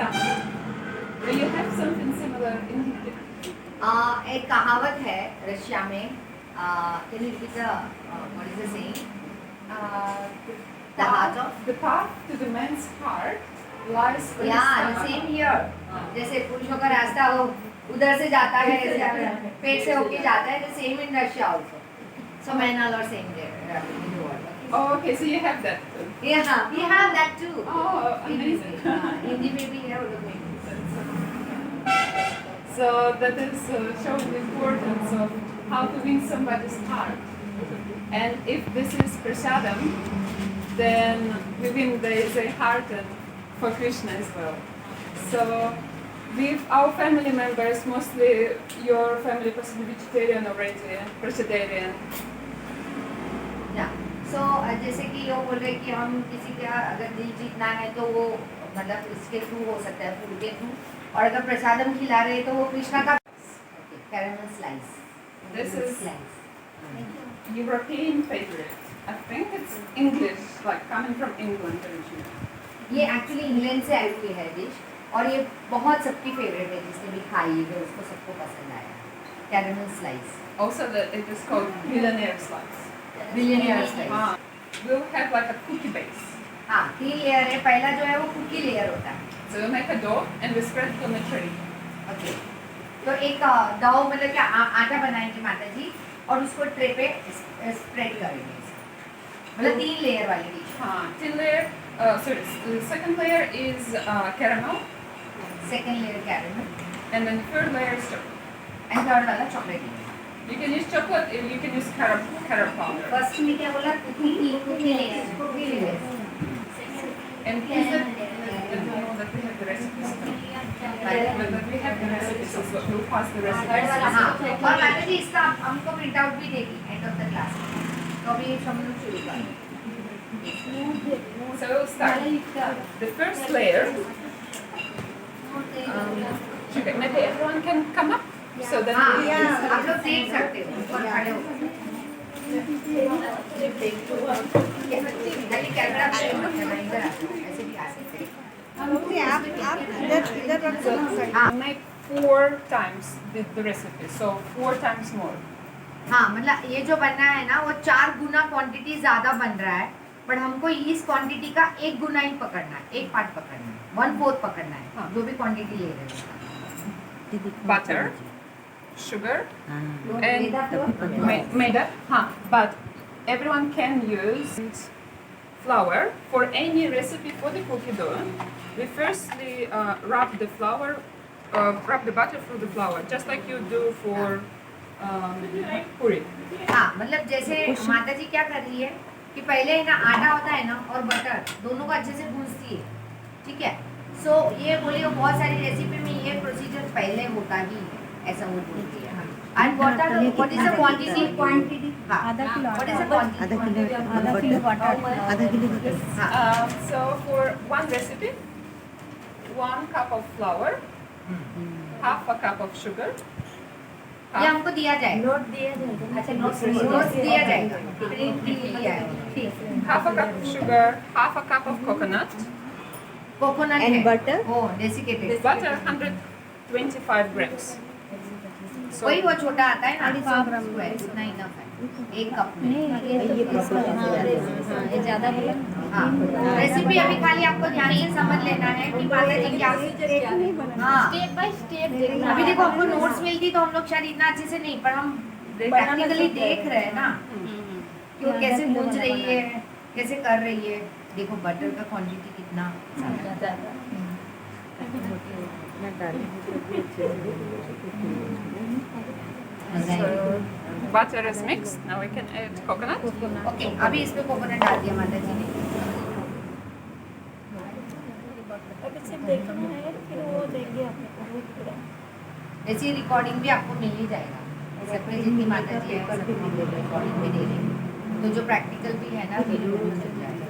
Do you have something similar in Hindi? एक कहावत है रशिया में, can you repeat what is the saying? The heart of The path to the man's heart lies on his yeah, the stomach. same here. जैसे पुरुषों का रास्ता हो उधर से जाता है, पेट से होके जाता है, the same in Russia also. So men are saying there in the world. Oh, okay, so you have that too. Yeah, we have that too. Oh, amazing. Hindi में भी है, उर्दू में भी. So that is showing the importance of how to win somebody's heart. And if this is prasadam, then within there is a heart for Krishna as well. So with our family members, mostly your family possibly vegetarian already, vegetarian. Yeah. So जैसे कि ये बोल रहे कि हम किसी का अगर दिल जीतना है तो वो मतलब इसके थ्रू हो सकता है, फूड के थ्रू, और अगर प्रसादम खिला रहे तो वो कृष्णा का caramel slice. This is European favorite. I think it's English, like coming from England originally. ये एक्चुअली इंग्लैंड से आई हुई है डिश, और ये बहुत सबकी फेवरेट है, जिसने भी खाई है उसको सबको पसंद आया. Caramel slice. Also, it is called billionaire slice. Billionaire slice. We'll have like a cookie base. हाँ, 3 लेयर है. पहला जो है वो कुकी लेयर होता है. So we'll make a dough and we spread it on the tray. Okay. तो एक डो मतलब क्या आटा बनाएंगे माता जी और उसको ट्रे पे स्प्रेड करेंगे. मतलब 3 लेयर वाली dish. Tin layer. Sorry, the second layer is caramel, second layer caramel and then the third layer is chocolate. And third वाला chocolate. You can use chocolate, you can use caramel powder. First में क्या बोला? Cookie layer. And is it? I don't know that we have the recipes. But we have the recipes, so we'll pass the third recipes. वाला. हाँ. और माता जी इसका हमको print out भी देगी एंड ऑफ द क्लास. तो अभी हम लोग शुरू करें. So we'll start. The first layer. Okay, maybe everyone can come up. So then हाँ, we आप लोग देख सकते हो ऊपर खड़े होकर. खाली कैमरा पे इधर ऐसे भी आ सकते हैं. आप इधर रख दो. make 4 times the recipe, so 4 times more. हाँ, मतलब ये जो बनना है ना वो 4 गुना क्वांटिटी ज्यादा बन रहा है, पर हमको इस क्वांटिटी का 1 गुना ही पकड़ना है, 1 पार्ट पकड़ना है, 1/4 पकड़ना है. हाँ. जो भी क्वांटिटी ले रहे हैं. Butter, sugar, and maida. maida. But everyone can use flour for any recipe for the cookie dough. We firstly rub the flour, rub the butter through the flour, just like you do for puri. हाँ, मतलब जैसे माता जी क्या कर रही है कि पहले है ना आटा होता है ना और बटर दोनों को अच्छे से भूनती है. ठीक है. सो ये बोलिए बहुत सारी रेसिपी में ये प्रोसीजर पहले होता ही है, ऐसा वो बोलती है. And water what is the quantity? हाँ, आधा किलो व्हाट इज द आधा kilo water. So for one recipe, 1 cup of flour, half a cup of sugar. ये हमको दिया जाएगा. नोट दिया जाएगा. अच्छा, नोट्स दिया जाएगा. प्रिंट भी लिया है. ठीक. Half a cup of sugar, half a cup of coconut, coconut And है. butter? ओ, डेसिकेटेड. butter 125 grams. So वही वो छोटा आता है ना. 250 ग्राम. इतना इनफ है. 1 कप में. ये ज़्यादा बोला. हाँ, रेसिपी अभी खाली आपको ध्यान से समझ लेना है कि माता जी क्या. हाँ, स्टेप बाय स्टेप देखना. अभी देखो हमको नोट्स मिलती तो हम लोग शायद इतना अच्छे से नहीं, पर हम प्रैक्टिकली देख रहे हैं ना कि वो कैसे गूंज रही है, कैसे कर रही है. देखो बटर का क्वांटिटी कितना ज़्यादा. So butter is mixed. Now we can add coconut. Okay, अभी इसमें कोकोनट डाल दिया माता जी ने. अभी सिर्फ देखना है, फिर वो देंगे आपको पूरा. ऐसी रिकॉर्डिंग भी आपको मिल ही जाएगा. सबके जितनी माता जी है सबको रिकॉर्डिंग भी दे देंगे. तो जो प्रैक्टिकल भी है ना वीडियो भी मिल जाएगा.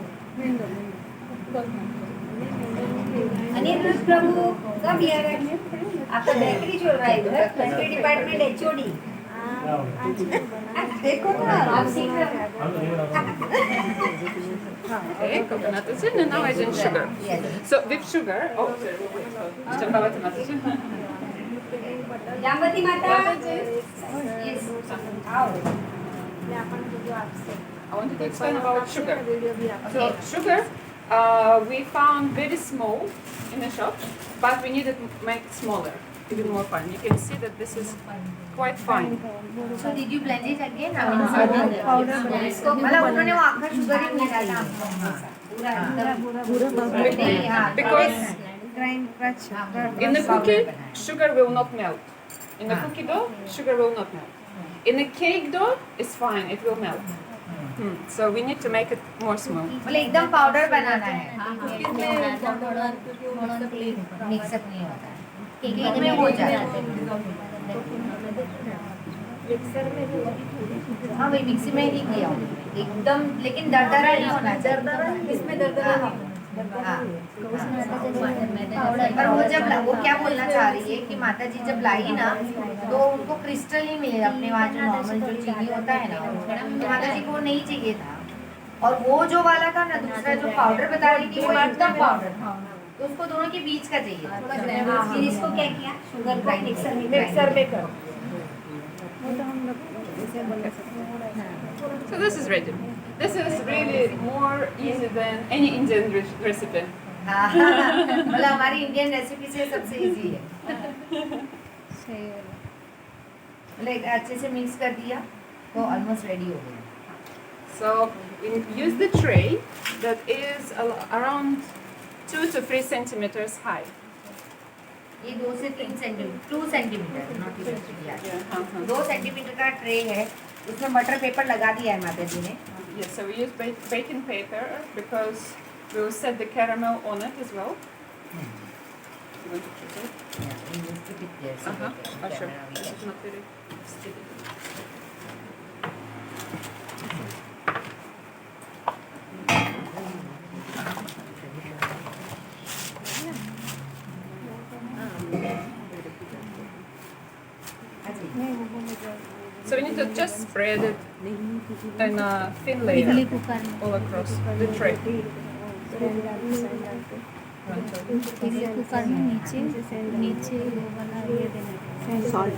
अनिल प्रभु कब यार आपका बेकरी चल रहा है इधर. Bakery department HOD. देखो ना आप सीख रहे हो Okay, coconut is in, and now I add sugar. So with sugar, Chambawati Mataji. Jamwati माता yes आओ I wanted to explain about sugar. So sugar, we found very small in the shop, but we needed to make it smaller, even more fine. You can see that this is quite fine. so did you blend it again powder इसको मतलब उन्होंने वो आखिर sugar ही मिला था Because in the cookie, sugar will not melt. In the cookie dough, sugar will not melt. In the cake dough, it's fine, it will melt. So we need to make it more small. बोले एकदम powder बनाना है mix up नहीं होता है cake में हो जाता है हाँ वही मिक्सी में ही किया हूँ एकदम लेकिन दरदरा नहीं होना चाहिए इसमें दरदरा पर वो जब वो क्या बोलना चाह रही है कि माता जी जब लाई ना तो उनको क्रिस्टल ही मिले अपने वहाँ जो नॉर्मल जो चीनी होता है ना तो माता जी को नहीं चाहिए था और वो जो वाला था ना दूसरा जो पाउडर बता रही थी वो एकदम पाउडर था तो उसको दोनों के बीच का चाहिए फिर इसको क्या किया शुगर ग्राइंड मिक्सर में कर So this is ready. This is really more easy than any Indian recipe. मतलब हमारी इंडियन रेसिपी से सबसे इजी है लाइक अच्छे से मिक्स कर दिया तो ऑलमोस्ट रेडी हो गया So we use the tray that is around 2 to 3 centimeters high. ये 2 से 3 centimetre 2 centimetre not even 2 centimetre का ट्रे है उसमें बटर पेपर लगा दिया है माता जी ने Yes, so we use baking paper because we will set the caramel on it as well. You want to choose it? Oh, sure. It's not very sticky. So we need to just spread it in a thin layer all across the tray. Cooker में नीचे वो वाला ये देना salt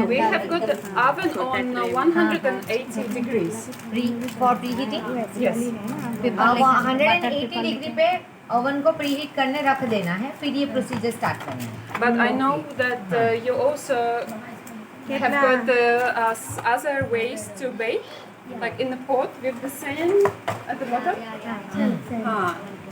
We have got the oven on 180 degrees. For preheating? Yes. 180 degree पे oven को preheat करने रख देना है फिर ये प्रोसीजर स्टार्ट करना है But I know that you also have got other ways to bake, like in the pot with the sand at the bottom.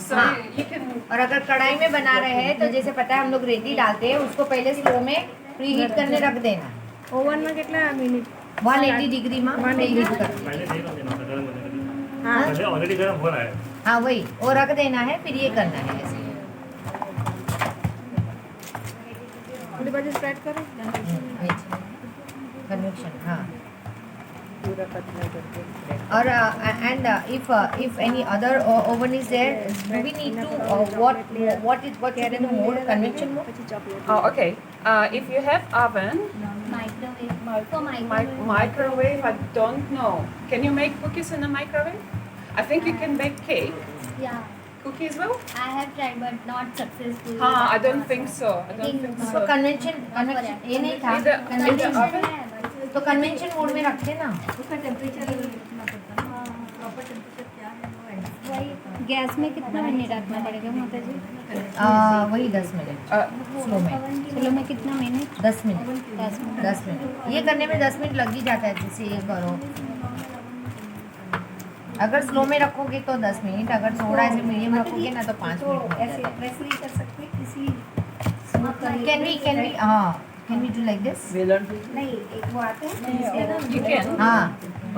So you can. और अगर कढ़ाई में बना रहे हैं तो जैसे पता है हम लोग रेडी डालते हैं उसको पहले स्लो में प्रीहीट करने रख देना ओवन में कितना मिनट 180 डिग्री में प्रीहीट कर ऑलरेडी गर्म हो रहा है हाँ वही वो रख देना है फिर ये करना है ऐसे थोड़ी बाजू स्प्रेड करो कन्वेक्शन हाँ और and if any other oven is there do we need to what is the mode convection mode Oh, okay. If you have oven, microwave, I don't know. Can you make cookies in a microwave? I think you can bake cake. Yeah, Cookie as well? I have tried but not successful. I don't think so. I don't think तो so. Convention ये नहीं था In the convention oven? तो convention mode में रखते ना उसका temperature proper temperature क्या है वही गैस में कितना मिनट रखना पड़ेगा माता जी? वही 10 मिनट स्लो में चलो में कितना मिनट? 10 मिनट 10 मिनट 10 मिनट ये करने में 10 मिनट लग ही जाता है जैसे ये करो अगर स्लो में रखोगे तो 10 मिनट अगर थोड़ा ऐसे मीडियम रखोगे ना तो 5 मिनट ऐसे प्रेस नहीं कर सकते किसी can we do like this नहीं एक वो आते हैं You can. हाँ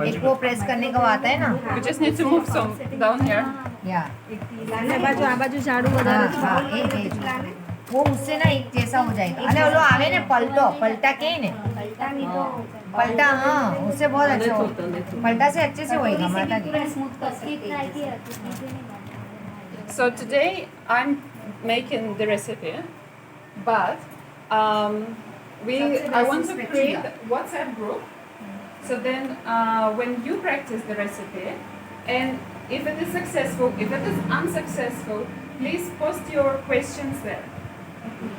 एक वो प्रेस करने का वो आता है ना You just need to move some down here. या आ बाजू झाड़ू हाँ हाँ एक वो उससे ना एक जैसा हो जाएगा अरे वो आवे ने पलटा के ने पलटा हाँ उससे बहुत अच्छा हो पलटा से अच्छे से होएगा माता जी So today I'm making the recipe, but I want to create a WhatsApp group. So then, when you practice the recipe, and if it is successful, if it is unsuccessful, please post your questions there.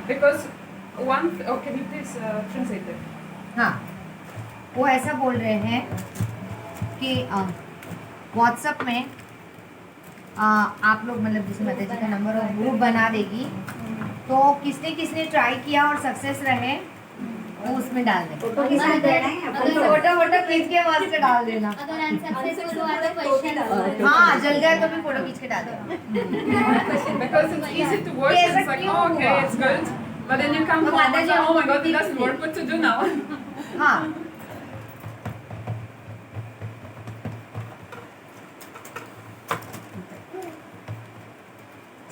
Because can you please translate it? हाँ, वो ऐसा बोल रहे हैं कि WhatsApp में आप लोग मतलब जिस माता जी का नंबर और ग्रुप बना देगी, तो किसने किसने ट्राई किया और सक्सेस रहे वो उसमें डाल दें। फोटो खींच के वहाँ से डाल देना। अगर अनसक्सेसफुल हुआ तो क्वेश्चन हाँ, जल जाए तो भी फोटो खींच के डाल देना। Because it's easy to watch, it's like, oh, okay, it's good. But then you come home and say, oh my god, it doesn't work, what to do now? हाँ,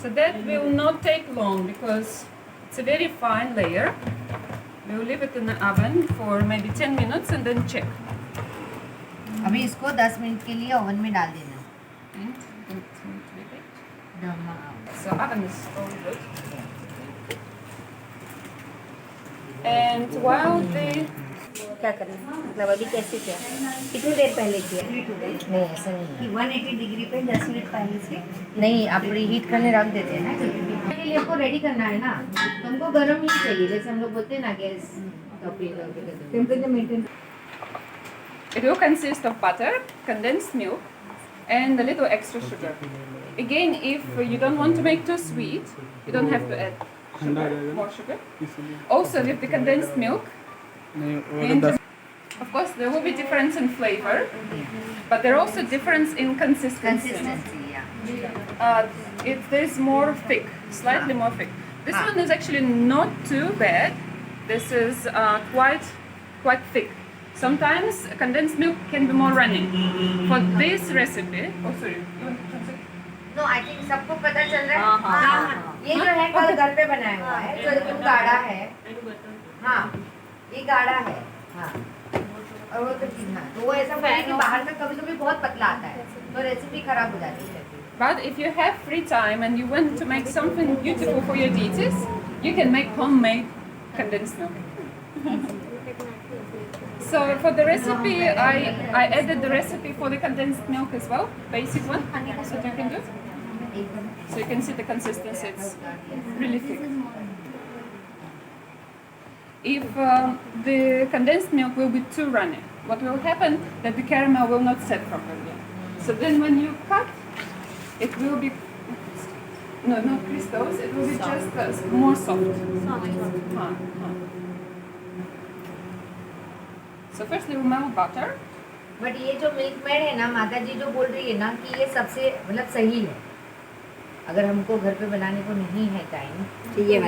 So that will not take long because it's a very fine layer. We'll leave it in the oven for maybe 10 minutes and then check. अभी इसको 10 minute के लिए oven में डाल देना। And don't leave it. So oven is all good. And while the क्या करना है? मतलब अभी कैसे किया? कितनी देर पहले किया? नहीं, ऐसा नहीं है। कि 180 डिग्री पे 10 मिनट पहले से नहीं, आप हीट करने रख देते हैं ना, के लिए आपको रेडी करना है ना, तो हमको गर्म ही चाहिए, जैसे हम लोग बोलते हैं ना gas temperature maintain. it will consist of butter, condensed milk, and a little extra sugar. Again, if you don't want to make too sweet, you don't have to add sugar, more sugar. Also, with the condensed milk, and of course there will be difference in flavor, but there are also difference in consistency. It is more thick, slightly more thick. This one is actually not too bad. This is quite thick. Sometimes condensed milk can be more running. For this recipe, oh sorry, you want to translate? No, I think सबको पता चल रहा है। हाँ, ये जो है कल घर पे बनाया हुआ है, जो एकदम गाढ़ा है। हाँ, ये गाढ़ा है। हाँ, और वो तो ठीक है। तो वो ऐसा बोले कि बाहर का कभी-कभी बहुत पतला आता है, तो रेसिपी खराब हो जाती है। But if you have free time and you want to make something beautiful for your deities, you can make homemade condensed milk. So for the recipe, I added the recipe for the condensed milk as well, basic one, so you can do. So you can see the consistency, it's really thick. If the condensed milk will be too runny, what will happen that the caramel will not set properly. So then when you cut, it will be, no, not crystals, it will be just more soft. So first you melt butter. But ये जो milk made है ना, माता जी जो बोल रही है ना कि ये सबसे मतलब सही है, अगर हमको घर पे बनाने को नहीं है टाइम,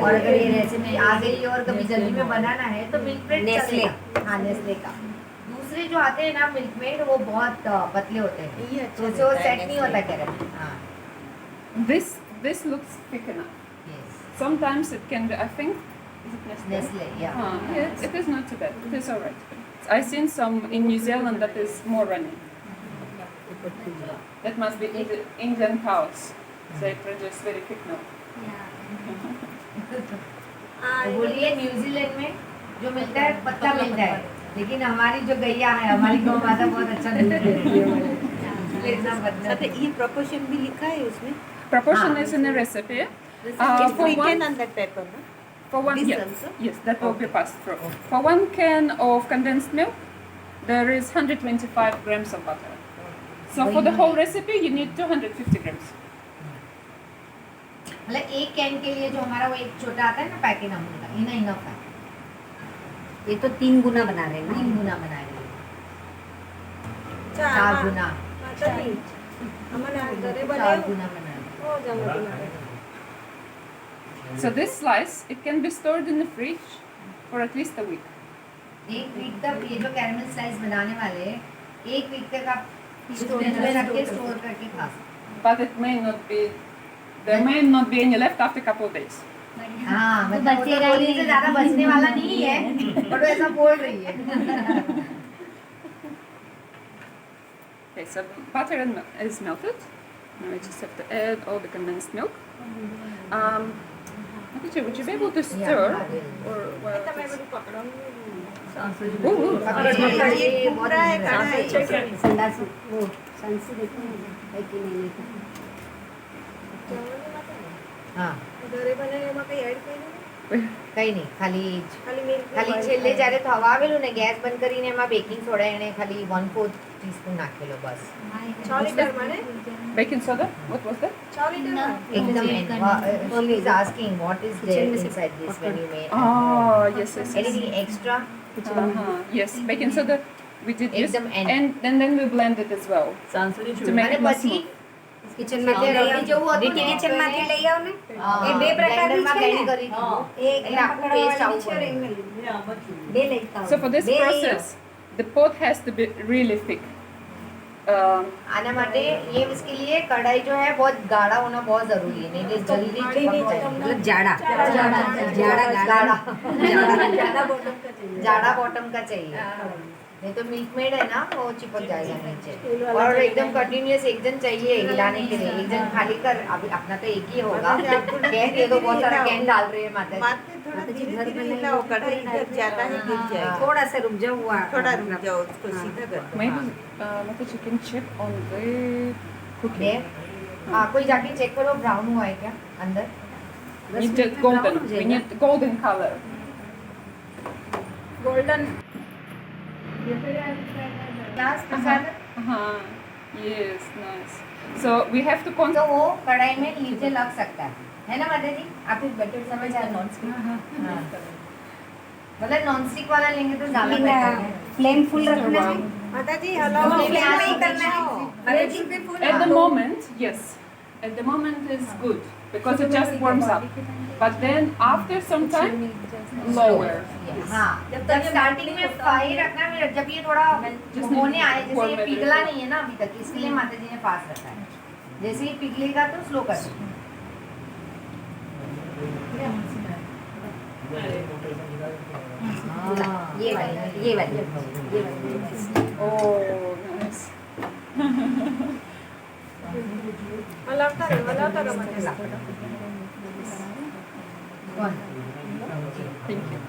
और अगर ये रेसिपी आ गई और कभी जल्दी में बनाना है तो मिल्क मेड नेस्ले, हाँ नेस्ले का। दूसरे जो आते हैं ना मिल्क मेड, वो बहुत पतले होते हैं, तो उससे वो सेट नहीं होता कैरेमल। हाँ, This looks thick enough. yes, Sometimes it can be, I think, is it Nestle? Nestle, yeah. Yeah, it is not too bad. It is alright. I've seen some in New Zealand that is more running. That must be Indian cows. They produce very thick milk. तो बोलिए New Zealand में जो मिलता है पत्ता मिलता है, लेकिन हमारी जो गैया है, हमारी गौ माता बहुत अच्छा दूध देती है। ये proportion भी लिखा है उसमें? Proportion is in the recipe. It's written on that paper, no? For one, This yes, also? yes, that will be passed through. For 1 can of condensed milk, there is 125 grams of butter. So for the whole recipe, you need 250 grams. मतलब एक can के लिए जो हमारा वो एक छोटा आता है ना पैकेट अमूल का, इतना इनफ है। ये तो 3 गुना बना रहे हैं 3 गुना बना रहे हैं, 4 गुना, 4 गुना बना रहे हैं। So this slice, it can be stored in the fridge for at least a week. एक वीक तक ये जो कैरमल स्लाइस बनाने वाले हैं, एक वीक तक आप स्टोरेज में रख के स्टोर करके खा सकते। But it may not be, there may not be any left after a couple of days. हाँ, मतलब वो तो बोलने से ज़्यादा बचने वाला नहीं है, पर वो ऐसा बोल रही है। Okay, so butter is melted. Now I just have to add all the condensed milk. Mataji, would you be able to stir? I will. Or what? તમે બધું પકડો Ooh, ये बहुत संडास वो सांसी देखो है कि नहीं हाँ ઘરે બનાવીને એમાં કઈ એડ કર્યું કઈ નહીં ખાલી ખાલી મિલ્ક ખાલી છેલ્લે જ્યારે થવા આવેલું ને ગેસ બંધ કરીને એમાં બેકિંગ સોડા એણે ખાલી 1/4 ટીસ્પૂન નાખેલો બસ 6 લીટરમાં ને baking soda? What was that? 6 લીટરમાં એકદમ she is asking what is there inside this when you made Oh, yes, yes, yes. anything extra Yes, baking soda we did use. Ekdam end. And then we blend it as well. To make અને it more પછી smooth. Kitchen એટલે માં રબડી જેવું હતું ને kitchen માંથી લઈ આવ ને એ બે પ્રકારની છે ને કરી દીધું એક એટલે આખું પેસ્ટ આવું પડે બે લઈ આવ So for this process, the pot has to be really thick. आना माटे ये इसके लिए कढ़ाई जो है बहुत गाढ़ा होना बहुत जरूरी है नहीं तो जल्दी चिपक जाएगी मतलब जाड़ा गाढ़ा जाड़ा जाड़ा बॉटम का चाहिए नहीं तो मिल्क मेड है ना वो चिपक जाएगा नीचे और एकदम कंटिन्यूअस एक जन चाहिए हिलाने के लिए एक जन खाली कर अभी अपना तो एक ही होगा कैन ये तो बहुत सारा कैन डाल रहे हैं माता जी घर बनाई वो कढ़ाई इधर जाता है गिर जाए थोड़ा सा रुक जाओ हुआ थोड़ा रुक जाओ उसको सीधा कर दो Maybe Mataji can check on the cooking. देख हाँ कोई जाके चेक करो ब्राउन हुआ है क्या अंदर We need the golden. We need the golden color. Golden glass Prasad Yes, nice. So we have to तो वो कढ़ाई में नीचे लग सकता है ना माता जी आप इस बेटर समझ आ नॉन स्टिक मतलब नॉन स्टिक वाला लेंगे तो ज्यादा बेटर है फ्लेम फुल रखना है માતાજી હલાવો नहीं, ફ્લેમ नहीं, નહીં કરना है માતાજી At the moment, yes. At the moment is good because it just warms up. But then after some time, lower. हाँ जब स्टार्टिंग में फाई रखना है जब ये थोड़ा होने आए जैसे ये पिघला नहीं है ना अभी तक इसके लिए माता जी ने फास्ट रखा है जैसे ही पिघलेगा तो स्लो कर दो ये वाली Oh, nice. હલાવતા રહો માતાજી कौन Thank you.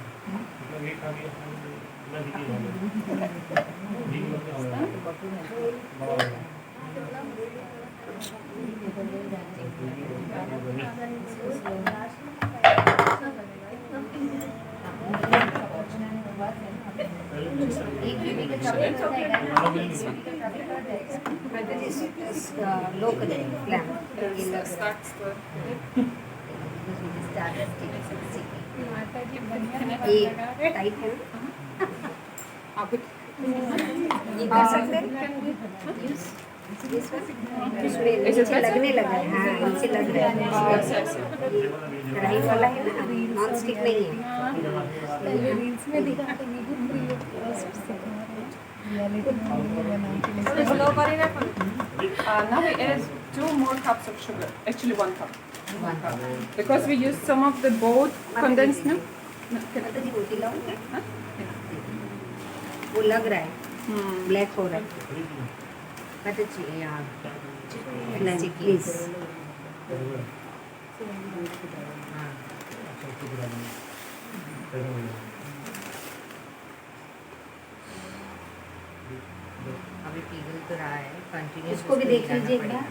एक बीबी के चॉकलेट हो जाएगा लो करें फ्लेम Starts to. ये टाइट है ये कर सकते हैं इसमें नीचे लगने लगा है हाँ नीचे लग रहा है Yes, yes, yes. कढ़ाई वाला है ना नॉन स्टिक नहीं है સ્લો કરી નાખો Now we add 2 more cups of sugar. Actually, 1 cup. Because we used some of the both condensed milk. No, माता जी रोटी लाओ Huh? वो लग रहा है ब्लैक हो रहा है माता जी यहाँ प्लीज हाँ अभी पिघल तो रहा है कंटिन्यूस इसको भी देख लीजिए एक बार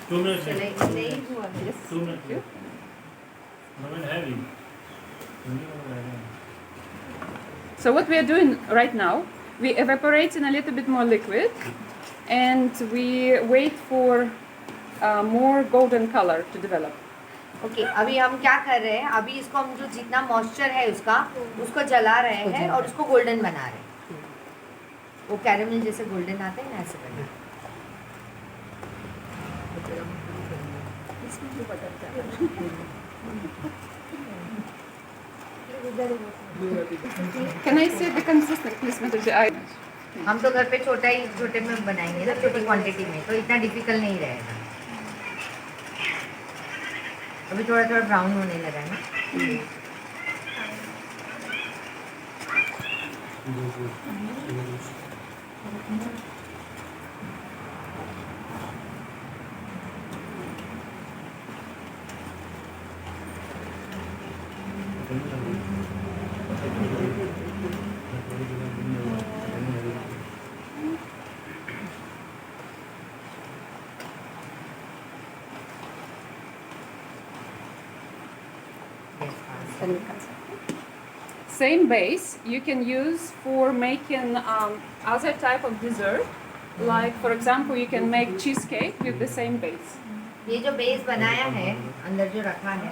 2 minutes. चले नहीं हुआ Yes. 2 minutes. Moment heavy. So what we are doing right now, we evaporate in a little bit more liquid, and we wait for more golden color to develop. Okay अभी हम क्या कर रहे हैं अभी इसको हम जो जितना मॉइस्चर है उसका उसको जला रहे हैं और उसको गोल्डन बना रहे हैं वो कैरेमल जैसे गोल्डन आते हैं ना ऐसे बना Can I see the consistency, please, Mataji? हम तो घर पे छोटे में बनाएंगे ना छोटी क्वांटिटी में तो इतना डिफिकल्ट नहीं रहेगा अभी थोड़ा थोड़ा ब्राउन होने लगा है ना बर्तन निकाल सकते हैं। Same base you can use for making other type of dessert. Like for example, you can make cheesecake with the same base. ये जो बेस बनाया है अंदर जो रखा है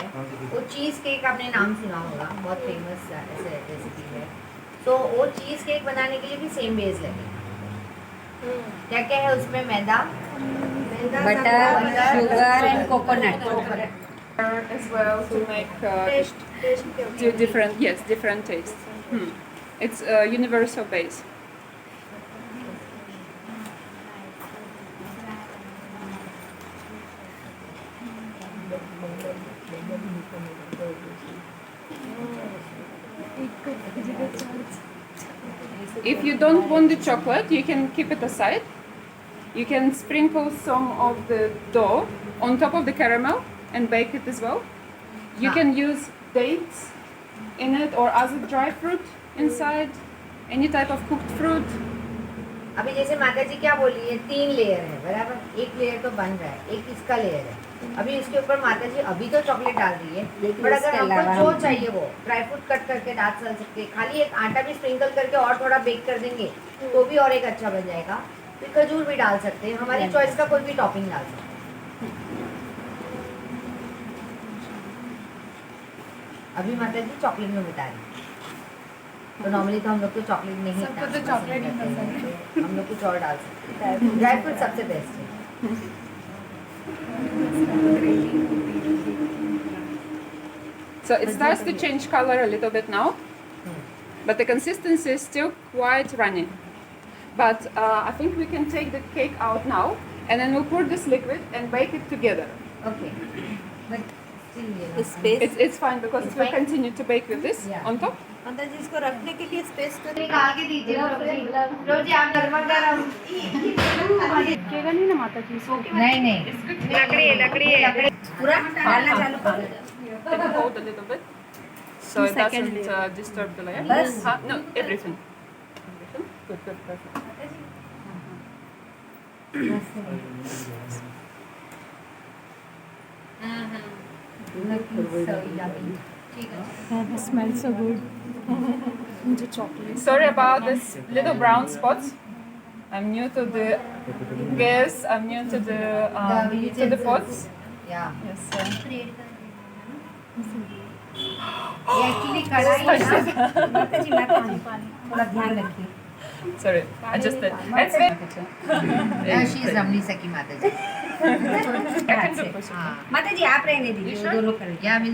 वो चीज़ केक आपने नाम सुना होगा, बहुत फेमस ऐसे रेसिपी है। तो वो चीज़ केक बनाने के लिए भी सेम बेस लगेगा। क्या क्या है उसमें? Maida, butter, sugar and coconut. As well to make different tastes. It's a universal base. If you don't want the chocolate, you can keep it aside. You can sprinkle some of the dough on top of the caramel and bake it as well. You can use dates in it or other dry fruit inside, any type of cooked fruit. अभी जैसे माता जी क्या बोल रही है, 3 layer है बराबर, एक लेयर तो बन रहा है, एक इसका लेयर है। अभी इसके ऊपर माता जी अभी तो चॉकलेट डाल रही है, पर अगर आपको जो चाहिए वो ड्राई फ्रूट कट करके डाल सकते हैं। खाली एक आटा भी स्प्रिंकल करके और थोड़ा बेक कर देंगे तो भी और एक अच्छा बन जाएगा। फिर खजूर भी डाल सकते हैं, हमारी चॉइस का कोई भी टॉपिंग डाल सकते हैं। अभी माता जी चॉकलेट में बता रही, तो नॉर्मली तो हम लोग तो चॉकलेट नहीं, सबको तो चॉकलेट ही पसंद है। हम लोग कुछ और डाल सकते हैं। ड्राई फ्रूट सबसे बेस्ट है। So it starts to change color a little bit now, but the consistency is still quite runny. But I think we can take the cake out now, and then we'll pour this liquid and bake it together. Okay, but It's fine because it will continue to bake with this on top. अंदर जिसको रखने के लिए space तो निकाल के दीजिए रोजी, आप गर्मा गर्म। केगा नहीं ना माता जी इसको? नहीं, लकड़ी है पूरा डालना चालू कर दो। Can you hold a little bit so it doesn't disturb the layer? Bas? No, everything. Good, perfect. Smells so good. मुझे chocolate. Sorry about this little brown spots. I'm new to the gas. I'm new to the pots. या Yes. ये actually कढ़ाई है ना, माता जी थोड़ा ध्यान रखिए। Sorry, I just did. It's very. She is रमनी सकी माता जी। I can do push. हाँ, माता जी आप रहने दीजिए, वो दोनों करें। या मिल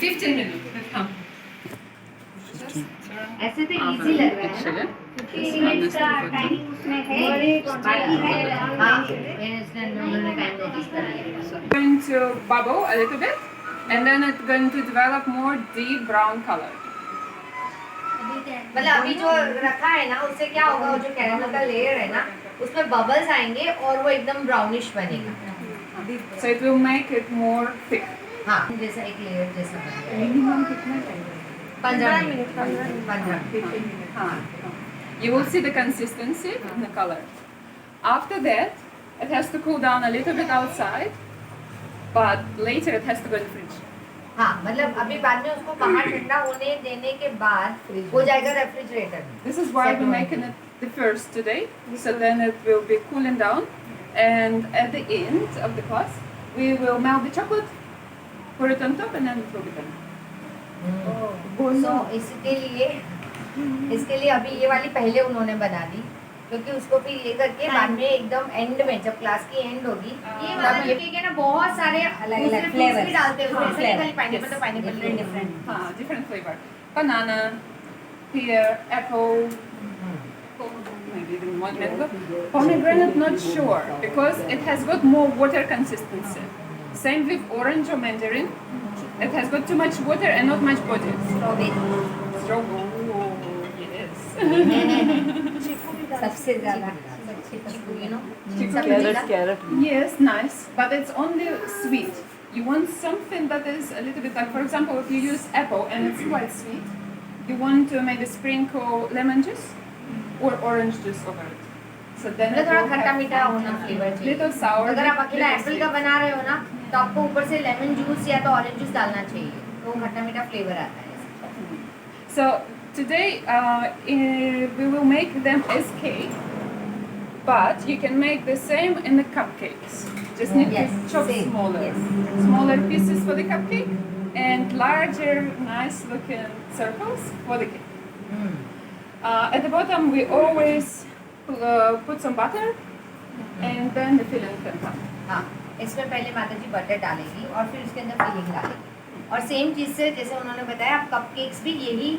15 minutes. Come. ऐसे तो इजी लग रहा है ना। 15 minutes का टाइमिंग उसमें है, बाकी है। हाँ, इसने उन्होंने टाइम नोटिस कर लिया। Going to bubble a little bit, and then it's going to develop more deep brown color. मतलब अभी जो रखा है ना, उससे क्या होगा, वो जो कैरेमल का लेयर है ना, उसमें बबल्स आएंगे और वो एकदम ब्राउनिश बनेगा। So it will make it more thick. हाँ, जैसा एक लेयर जैसा बनेगा। Minimum कितना चाहिए? 15 मिनट 15 हाँ. You will see the consistency and the color. After that, it has to cool down a little bit outside, but later it has to go in the fridge. हाँ, मतलब अभी बाद में उसको बाहर ठंडा होने देने के बाद हो जाएगा रेफ्रिजरेटर में। This is why we're making it the first today. So then it will be cooling down, and at the end of the class, we will melt the chocolate, pour it on top, and then it will be done. So इसके लिए अभी ये वाली पहले उन्होंने बना दी, क्योंकि उसको फिर ये करके बाद में एकदम एंड में जब क्लास की एंड होगी, ये वाला जो केक है ना, बहुत सारे अलग-अलग फ्लेवर्स भी डालते हैं उसमें, ऐसे खाली पाइनएप्पल तो पाइनएप्पल डिफरेंट। हाँ, different flavor. Banana, pear, apple, maybe even one mango. Pomegranate, not sure, because it has got more water consistency. Same with orange or mandarin. It has got too much water and not much body. Strawberry, yes. सबसे ज़्यादा carrot. Yes, nice, but it's only sweet. You want something that is a little bit like, for example, if you use apple and it's quite sweet, you want to maybe sprinkle lemon juice or orange juice over it. So then मतलब it थोड़ा will खट्टा have मीठा होना flavour चाहिए। little sour. अगर आप अकेला little Apple का sweet. बना रहे हो ना तो आपको ऊपर से लेमन जूस या तो ऑरेंज जूस डालना चाहिए, तो खट्टा मीठा फ्लेवर आता है। So today we will make them as cake, but you can make the same in the cupcakes. Just need Yes, to chop same, smaller, yes. smaller pieces for the cupcake, and larger, nice looking circles for the cake. At the bottom we always put some butter, and then the filling can come. हाँ, इसमें पहले माता जी butter डालेगी और फिर उसके अंदर filling डालेगी। और सेम चीज़ से जैसे उन्होंने बताया, आप कपकेक्स भी यही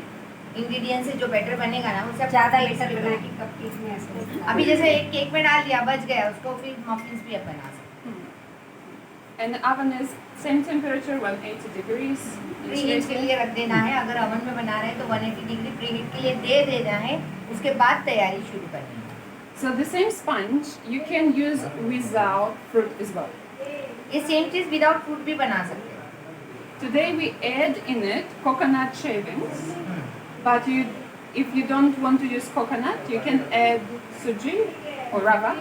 इंग्रेडिएंट से जो बैटर बनेगा ना उससे ज़्यादा बेटर बना के कपकेक में ऐसे। अभी जैसे एक केक में डाल दिया, बच गया, उसको फिर मफिन्स भी आप बना सकते हैं। And the oven is same temperature, 180 degrees. Pre heat के लिए रख देना है। अगर ओवन में बना रहे हैं तो 180 डिग्री प्री हीट के लिए दे देना है, उसके बाद तैयारी शुरू करनी है। So the same sponge you can use without fruit as well. ये सेम चीज़ विदाउट फ्रूट भी बना सकते हैं। Today we add in it coconut shavings, but if you don't want to use coconut, you can add suji or rava,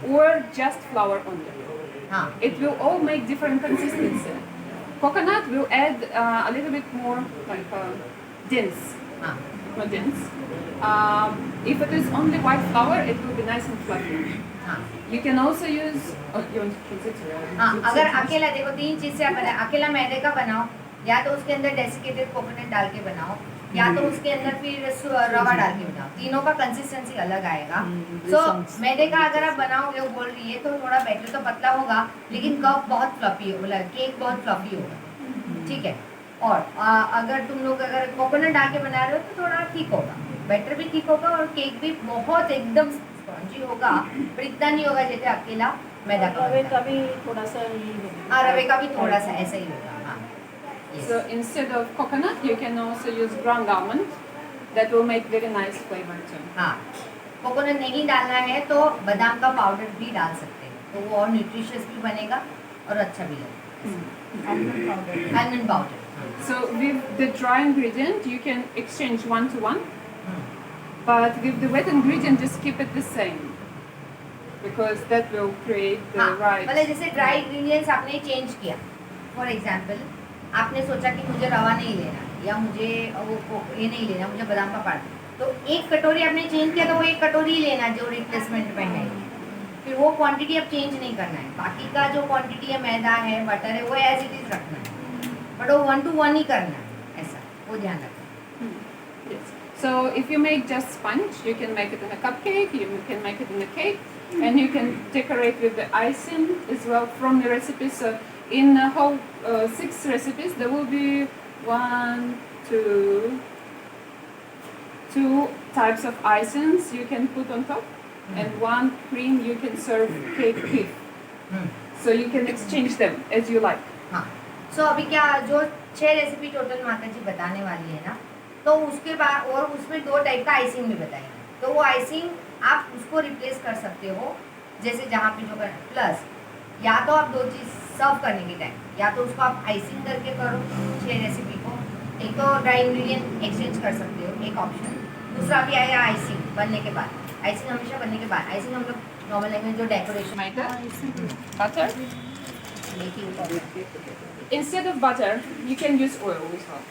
or just flour only. हाँ, It will all make different consistency. Coconut will add a little bit more like dense, हाँ, more dense. If it is only white flour, it will be nice and fluffy. हाँ, You can also use. Oh, you want to use it? हाँ। अगर अकेला देखो तीन चीज़ से आप बनाए, अकेला मैदे का बनाओ या तो उसके अंदर डेसिकेटेड कोकोनट डाल के बनाओ या तो उसके अंदर फिर रवा डाल के बनाओ, तीनों का कंसिस्टेंसी अलग आएगा। सो मैदे का अगर आप बनाओगे, वो बोल रही है, तो थोड़ा बैटर तो पतला होगा लेकिन कप बहुत फ्लफी होगा, मतलब केक बहुत फ्लफी होगा, ठीक है। और अगर तुम लोग अगर कोकोनट डाल के बना रहे हो तो थोड़ा ठीक होगा, बैटर भी ठीक होगा और केक भी बहुत एकदम स्पॉन्जी होगा, पर इतना नहीं होगा जैसे अकेला मैदा का। रवे का भी थोड़ा सा ही होगा। हाँ, रवे का भी थोड़ा सा ऐसा ही होगा। हाँ, So instead of coconut, you can also use ground almond. That will make very nice flavor too. हाँ, कोकोनट नहीं डालना है तो बादाम का पाउडर भी डाल सकते हैं, तो वो और न्यूट्रिशियस भी बनेगा और अच्छा भी लगेगा। Almond powder. So with the dry ingredient, you can exchange one to one. But with the wet ingredient, just keep it the same, because that will create the हाँ, right. मतलब जैसे ड्राई इंग्रेडिएंट्स आपने change किया, for example आपने सोचा कि मुझे रवा नहीं लेना या मुझे वो ये नहीं लेना, मुझे बादाम का पाउडर, तो एक कटोरी आपने चेंज किया तो वो एक कटोरी ही लेना जो रिप्लेसमेंट में है, फिर वो क्वांटिटी अब चेंज नहीं करना है। बाकी का जो क्वांटिटी है, मैदा है, बटर है, वो एज इट इज रखना है, बट वो 1 to 1 ही करना है, ऐसा वो ध्यान रखना। Yes. So if you make just sponge, you can make it in a cupcake, you can make it in a cake, and you can decorate with the icing as well from the recipes. So in a whole 6 recipes, there will be 1, 2 types of icings you can put on top, and 1 cream you can serve cake with. So you can exchange them as you like. हाँ, सो अभी क्या जो 6 recipe total माता जी बताने वाली है ना, तो उसके बाद और उसमें 2 टाइप का आइसिंग भी बताएंगे, तो वो आइसिंग आप उसको रिप्लेस कर सकते हो, जैसे जहाँ पे जो कर प्लस या तो आप 2 चीज़ सर्व करने के टाइम, या तो उसको आप आइसिंग करके करो 6 रेसिपी को, एक तो ड्राई इंग्रेडिएंट एक्सचेंज कर सकते हो, एक ऑप्शन। दूसरा भी आएगा आइसिंग बनने के बाद, आइसिंग हमेशा बनने के बाद, आइसिंग हम लोग नॉर्मल लैंग्वेज जो डेकोरेशन Maida, butter. मेकिंग कर। Instead of butter, you can use oil as well.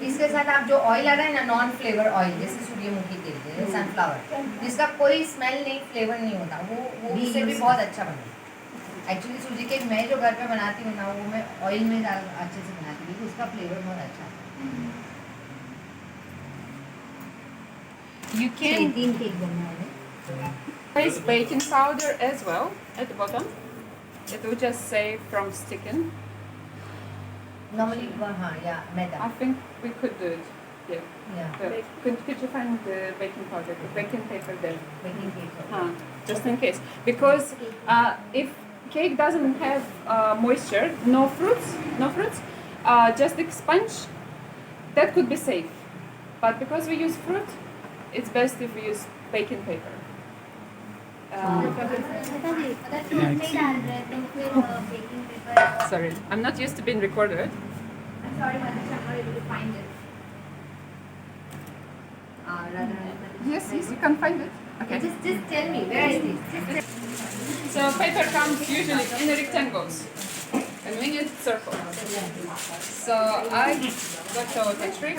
इसके साथ आप जो ऑयल आ रहा है ना, नॉन फ्लेवर ऑयल, जैसे सूर्यमुखी तेल, जैसे सनफ्लावर, जिसका कोई स्मेल नहीं, फ्लेवर नहीं होता, वो उससे भी बहुत अच्छा बनता है। एक्चुअली सूजी केक मैं जो घर पे बनाती हूँ ना, वो मैं ऑयल में अच्छे से बनाती हूँ, उसका फ्लेवर बहुत अच्छा है। You can 3 केक बनाए। place baking powder as well at the bottom. It will just save from sticking. Normally हाँ, या मैदा, I think we could do it. Yeah. या Could you find the baking powder, the baking paper there? Baking cake. Just in case. Because if cake doesn't have moisture, no fruits, just the sponge, that could be safe. But because we use fruit, it's best if we use baking paper. Sorry, I'm not used to being recorded. I'm sorry, Madhu, I'm not able to find it. Yes, you can find it. Okay. Just tell me, where is this? So paper comes usually in rectangles, and we need circle. So I got out a trick.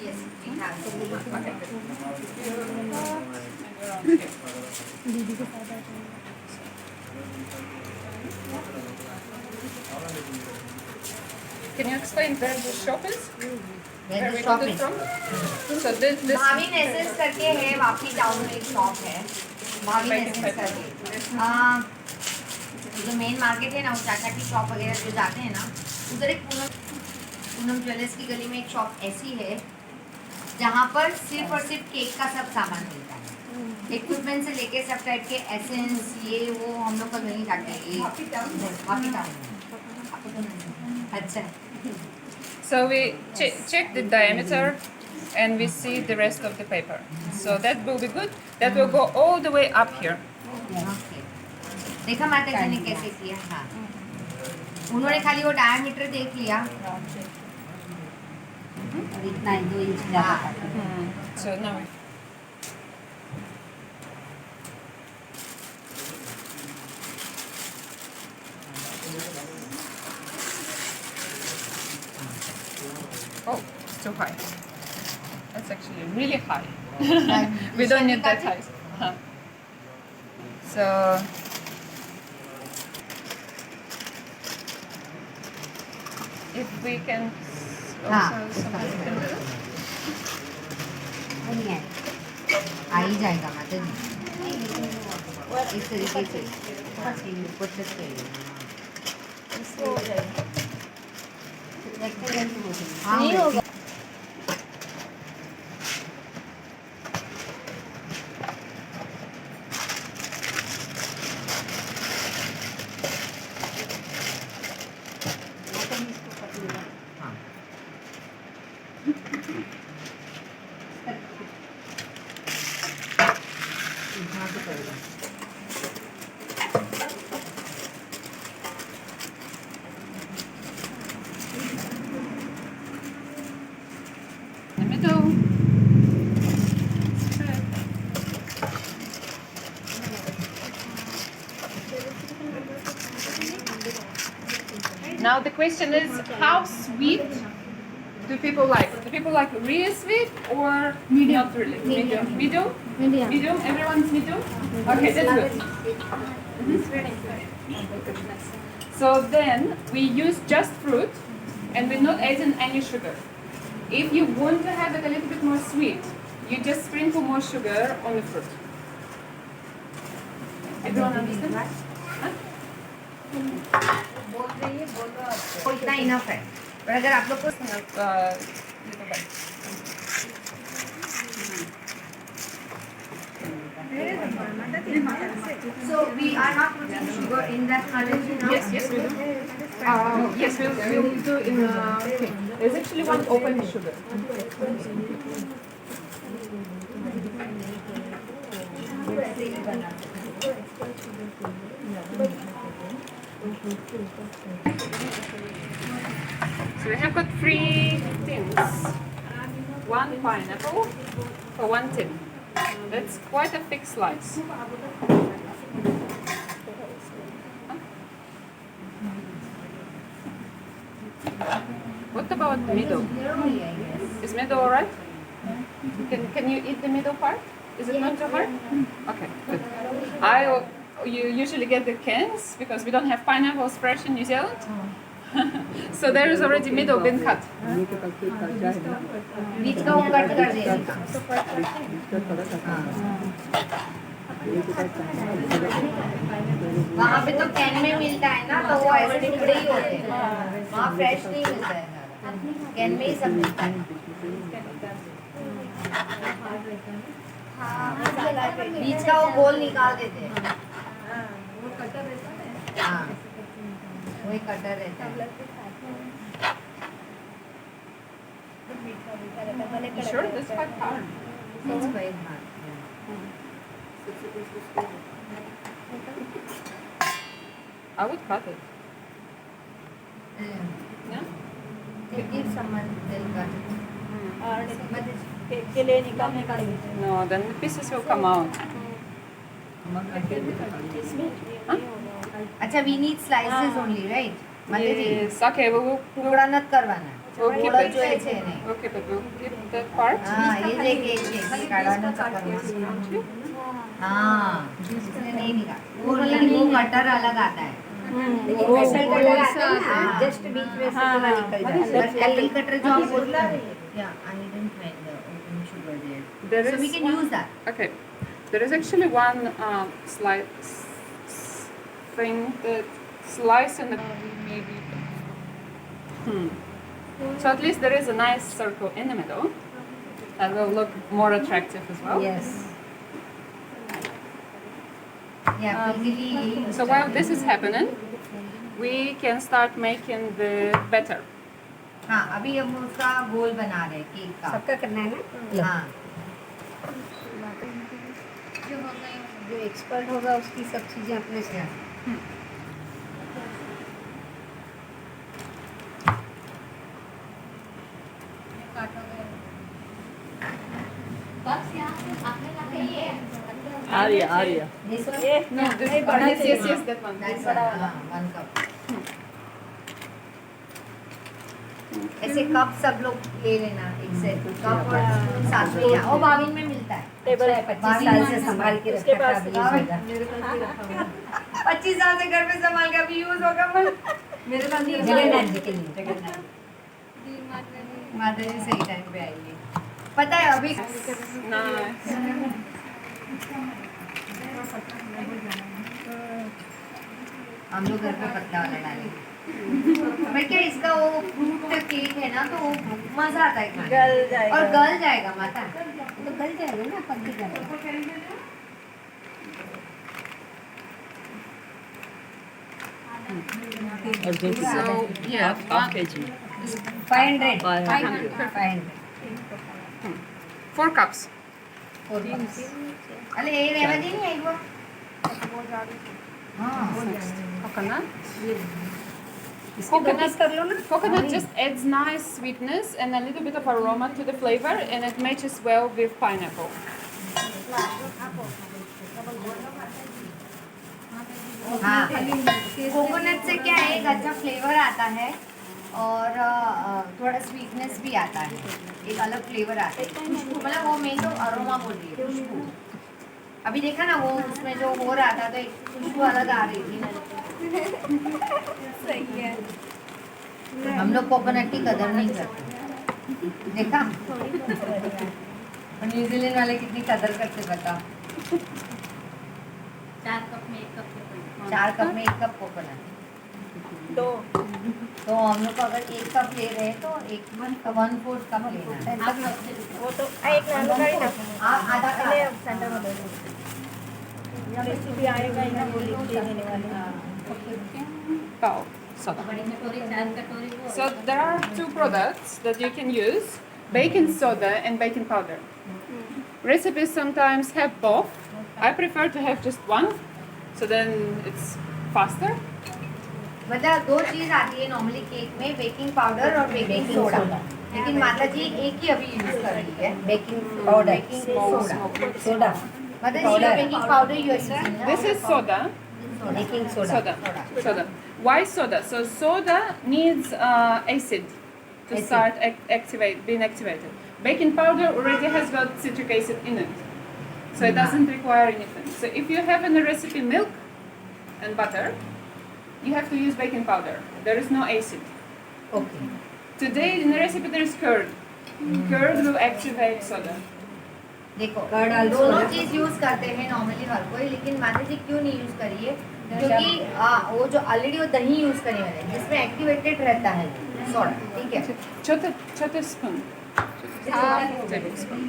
Yes, we have. Can you explain where the shop is? Where the we shop got it is? from? So this Bhavin essence करके है, Vapi town में एक shop है, Bhavin essence करके। जो main market है ना, वो चाचा की शॉप वगैरह जो जाते हैं ना, उधर एक पूनम ज्वेलर्स की गली में एक शॉप ऐसी है जहाँ पर सिर्फ और सिर्फ केक का सब सामान मिलता है, इक्विपमेंट से लेके सब टाइप के एसेंस, ये वो हम लोग कल वहीं जाते हैं। वापी टाउन अच्छा। So we check the diameter and we see the rest of the paper. So that will be good. That will go all the way up here. Okay, देखा माता जी ने कैसे किया। हाँ, उन्होंने खाली वो डायमीटर देख लिया और इतना ही 2 इंच ज़्यादा। So now we oh, it's too high. That's actually really high. We don't need that high. Huh. So if we can also somebody can do it. वो नहीं है, आ ही जाएगा माता जी, इस तरीके से कोशिश करिए। नहीं होगा। In the middle. Now the question is, how sweet do people like? Do people like really sweet or not really? Medium. Medium? Medium? Everyone's medium? Okay, that's good. So then we use just fruit and we're not adding any sugar. If you want to have it a little bit more sweet, you just sprinkle more sugar on the fruit. Everyone understand? Huh? वो इतना enough है, पर अगर आप लोग को Little bit. so we are not putting sugar in that quantity now. Yes, we do. Yes, we'll do in okay. There's actually one open sugar. So we have got 3 tins. 1 pineapple for 1 tin. That's quite a thick slice. What about the middle? Is middle alright? Can you eat the middle part? Is it not too hard? Okay, good. You usually get the cans because we don't have pineapples fresh in New Zealand. So there is already middle been cut. बीच का वो cut कर देगा। वहाँ पे तो can में मिलता है ना, तो वो ऐसे टुकड़े ही होते हैं, वहाँ फ्रेश नहीं मिलता है, कैन में ही सब मिलता है। बीच का वो गोल निकाल देते हैं। हाँ, वही कटर रहता है। You sure? That's quite hard. It's quite hard. I would cut it. Yeah. Yeah? give someone they'll cut. और केक के लिए निकालने का No, then the pieces will come out. इसमें अच्छा we need slices only right माता जी Yes. Okay, we will टुकड़ा नत करवाना we'll keep थोड़ा it. जो है छे नहीं We'll keep it. We'll keep that part. हाँ ये देखिए ये काढ़ा नत करवाना हाँ इसने नहीं निकाला वो नहीं वो कटर अलग आता है वो कटर आता है ना जस्ट बीच में से थोड़ा निकल जाता है कली कटर जो आप बोल रहे हैं yeah I didn't find the open sugar there There so we is- can use that Okay. There is actually one thing that slice in the maybe. So at least there is a nice circle in the middle that will look more attractive as well. yes yeah easily So while this is happening, we can start making the batter. हाँ अभी हम उसका गोल बना रहे हैं cake का सबका करना है ना हाँ जो एक्सपर्ट होगा उसकी सब चीजें अपने से Arya. ये No, this yes, that one. That's one cup ऐसे कप सब लोग ले लेना एक से कप और स्पून साथ में और बाविन में मिलता है टेबल है 25 साल से संभाल के उसके रखा पास था अभी मेरे पास भी रखा हुआ है। 25 साल से घर पे संभाल के अभी यूज होगा पर मेरे पास नहीं जगन्नाथ जी के लिए माता जी सही टाइम पे आई है पता है अभी Nice. हम लोग घर पे पत्ता वाला डालेंगे पर क्या इसका वो फ्रूट केक है ना तो वो मजा आता है खाने में। गल जाएगा और गल जाएगा माता तो गल जाएगा ना पक भी जाएगा So yeah, Half kg. 500 500. 500 4 cups. अरे ये रहने दी नहीं वो हाँ Coconut. इसको बस कर लो ना Coconut just adds nice sweetness and a little bit of aroma to the flavor, and it matches well with pineapple. हाँ कोकोनट से क्या है एक अच्छा फ्लेवर आता है और थोड़ा स्वीटनेस भी आता है एक अलग फ्लेवर आता है खुशबू मतलब वो मेन तो अरोमा बोल रही है खुशबू अभी देखा ना वो उसमें जो हो रहा था तो एक खुशबू अलग आ रही थी सही है हम लोग कोकोनट की कदर नहीं करते देखा और न्यूजीलैंड वाले कितनी कदर करते बता 4 कप में 1 कप कोकोनट दो तो हम लोग अगर 1 कप ले रहे हैं तो 1/4 कप लेना है वो तो एक नानो का ही ना आप आधा पहले कप सेंटर में दे दो रेसिपी आएगा ही ना वो लिख के देने वाले Bowl soda. So there are 2 products that you can use: baking soda and baking powder. Recipes sometimes have both. I prefer to have just one, so then it's faster. मतलब 2 चीज आती है नॉर्मली केक में baking powder और baking soda लेकिन माता जी एक ही अभी यूज कर रही है baking powder baking soda soda मतलब ये baking powder use This is soda. Baking soda Soda. Why soda? So soda needs acid to Acid. start being activated. Baking powder already has got citric acid in it, so it doesn't require anything. So if you have in the recipe milk and butter, you have to use baking powder. There is no acid. Okay Today in the recipe there is curd. Curd will activate soda. देखो curd also दोनों ना। चीज use करते हैं normally हर कोई लेकिन माता जी क्यों नहीं यूज करिए क्योंकि वो जो ऑलरेडी वो दही यूज करने वाले हैं जिसमें एक्टिवेटेड रहता है सोडा ठीक है Chote spoon. Half tablespoon.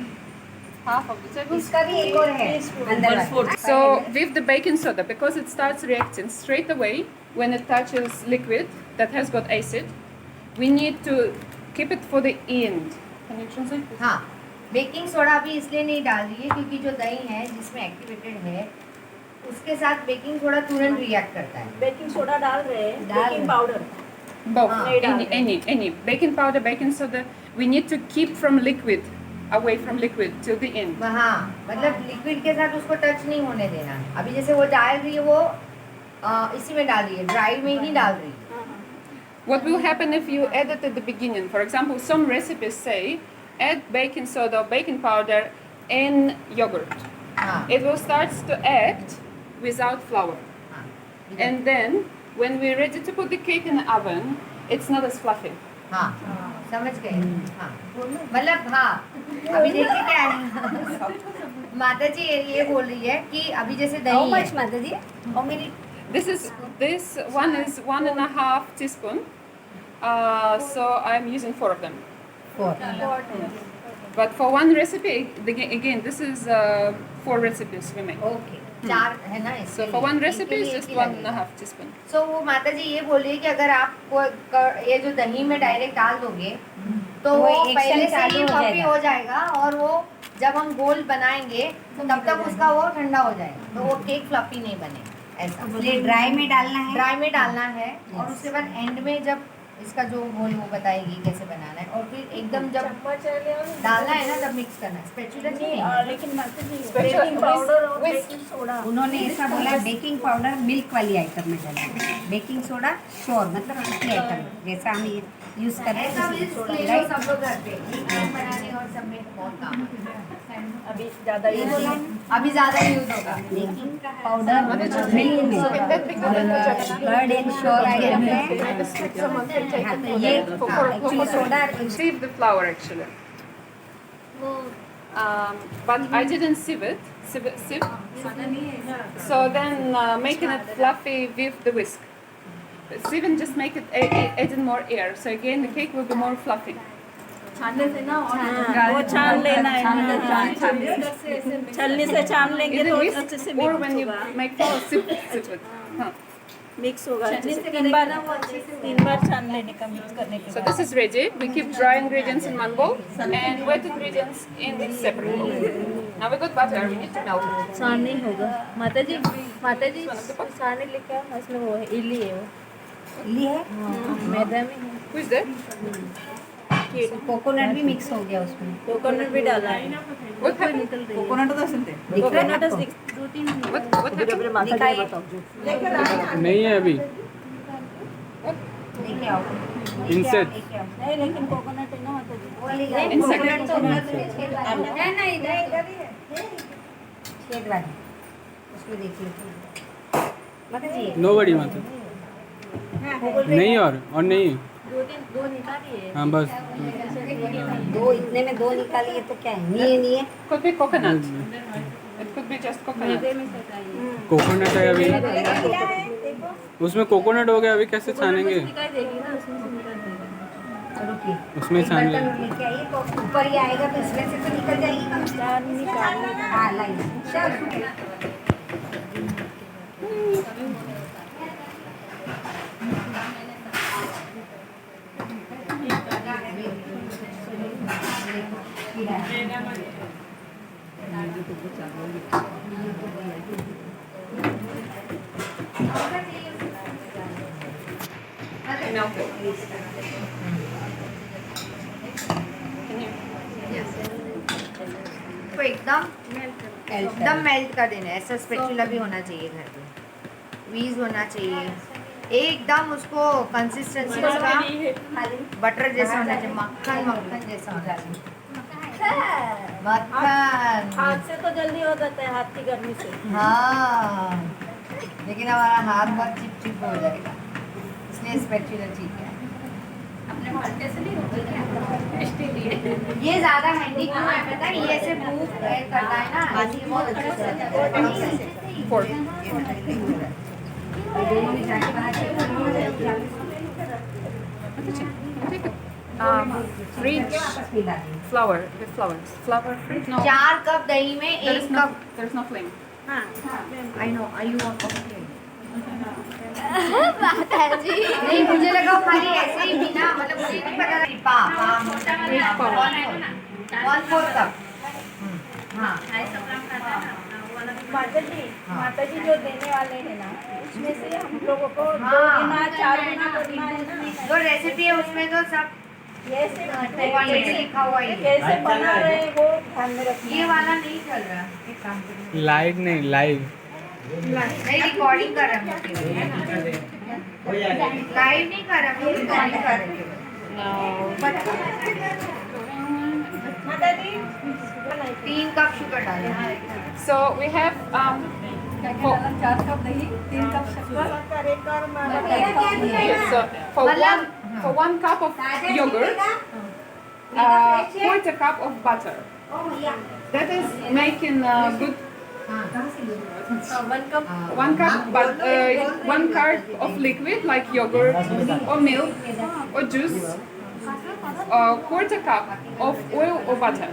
Half of the tablespoon. इसका भी एक और है अंदर वाला। So with the baking soda, because it starts reacting straight away when it touches liquid that has got acid, we need to keep it for the end. Can you translate this? हाँ baking soda भी इसलिए नहीं डाल रही है क्योंकि जो दही है जिसमें एक्टिवेटेड है उसके साथ बेकिंग सोडा तुरंत रिएक्ट करता है बेकिंग सोडा डाल रहे हैं डाल बेकिंग रहे। Powder Both. हाँ. Any. Baking powder, baking soda. We need to keep from liquid, away from liquid till the end. हाँ, मतलब लिक्विड के साथ उसको टच नहीं होने देना. अभी जैसे वो डाल रही है वो इसी में डाल रही है, ड्राई में ही डाल रही है. What will happen if you add it at the beginning? For example, some recipes say add baking soda or baking powder in yogurt. हाँ. It will start to act without flour. हाँ. And then when we're ready to put the cake in the oven, it's not as fluffy. हाँ, समझ गए. हाँ, मतलब हाँ, अभी देखिए क्या है. माता जी ये बोल रही है कि अभी जैसे दही है. माता जी? How many? This one is 1.5 teaspoon. So I'm using 4 of them. 4. But for one recipe, again, this is 4 recipes we make. Okay. 4 है ना इसके So for one recipe, it's just 1.5 teaspoon. So वो माता जी ये बोल रही है कि अगर आप ये जो दही में डायरेक्ट डाल दोगे तो वो वो एक पहले साथ से चालू ही हो फ्लफी जाएगा. हो जाएगा और वो जब हम गोल बनाएंगे तब तक उसका वो ठंडा हो जाएगा तो वो केक फ्लफी नहीं बने. ऐसा इसलिए ड्राई में डालना है. ड्राई में डालना है और उसके बाद एंड में जब इसका जो गोल वो बताएगी कैसे बनाना है और फिर एकदम जब डालना है ना तब मिक्स करना है. स्पैचुला नहीं, लेकिन माता जी Spatula बेकिंग पाउडर और with- बेकिंग सोडा. उन्होंने ऐसा बोला बेकिंग पाउडर मिल्क वाली आइटम में डालना है, बेकिंग सोडा श्योर मतलब उसकी आइटम जैसा हम यूज कर रहे ऐसा हैं भी उसी ले में, लो सब लोग घर पे केक बनाने और सब में बहुत काम है. अभी ज़्यादा ये बोला अभी ज़्यादा यूज होगा. बेकिंग पाउडर मिल्क में कर्ड एंड श्योर आइटम है. हाँ, तो ये actually soda Sieve the flour actually. But I didn't sieve it. Sieve. So then making it fluffy with the whisk. Sieving just make it add in more air. So again the cake will be more fluffy. वो छान लेना है. छलनी से छान लेंगे Either तो whisk अच्छे से or मिक्स when you होगा. make flour, sieve it. Huh. Mix होगा अच्छे से. 3 बार छान लेने का मिक्स करने के So बाद. this is ready. We keep dry ingredients in one bowl and wet ingredients in the separate bowl. Now we got butter. We need to melt it. छाननी होगा. माता जी छाननी लेके आओ. इसमें वो है इडली है वो. लिए है. मैदा में है. Who is that? कोकोनट भी मिक्स हो गया उसमें. कोकोनट भी डाला है. What happened? कोकोनट तो सुनते. Coconut 2-3 What happened? नहीं है अभी लेके आओ. इनसेट नहीं लेकिन कोकोनट है ना माता जी. वो ले जाओ. कोकोनट तो नहीं छेद वाली उसमें देखिए माता जी. नोबडी मतलब नहीं और नहीं. 2 निकालिए. हाँ बस 2 इतने में 2 निकालिए तो क्या है. नहीं है. Could be coconut. It could be just coconut. Coconut है अभी उसमें कोकोनट हो गया अभी कैसे छानेंगे निकाल देगी ना उसमें से निकाल देगी. रुकिए. उसमें एक छान बर्तन लेके आइए तो ऊपर ही आएगा तो इसमें से तो निकल जाएगी ना. चार निकाल. हाँ लाइए. Melt it. Can you? तो एकदम मेल्ट कर देना है. ऐसा स्पैचुला भी होना चाहिए घर पे. वीज होना चाहिए एकदम उसको कंसिस्टेंसी उसका बटर जैसा होना चाहिए. मक्खन जैसा होना चाहिए. मक्खन. हाथ से तो जल्दी हो जाता है हाथ की गर्मी से. हाँ लेकिन हमारा हाथ बहुत चिपचिप हो जाएगा इसलिए स्पैचुला ठीक है. ये ज़्यादा हैंडी क्यों है पता है. ये ऐसे मूव करता है ना इसलिए बहुत अच्छा से. Fork. दोनों में जाके बना Take it. Fridge flour. The flowers. Flour. Fridge. No. 4 cup दही में There 1 is no. Cup. There is no flame. I know I you want नहीं मुझे लगा वो खाली ऐसे ही बिना मतलब मुझे नहीं पता था. 1/4 कप. हाँ माता जी जो देने वाले हैं ना उसमें से हम लोगों को 2 हाँ। गुना 4 गुना करना है ना। जो रेसिपी है उसमें तो सब कैसे क्वांटिटी लिखा हुआ है। कैसे बना रहे हैं वो ध्यान में रखना ये है। वाला नहीं चल रहा, एक काम करो। लाइव नहीं, लाइव। नहीं, रिकॉर्डिंग कर रहा हूँ। लाइव नहीं कर रहा हूँ, रिकॉर्डिंग कर रही हूँ। माता जी 3 कप शुगर डालना। So we have for, 4 cup दही 3 कप शक्कर 1 cup yes, so for one cup of yogurt, quarter cup of butter. That is making good 1 cup 1 cup, but 1 cup of liquid like yogurt or milk or juice, quarter cup of oil or butter.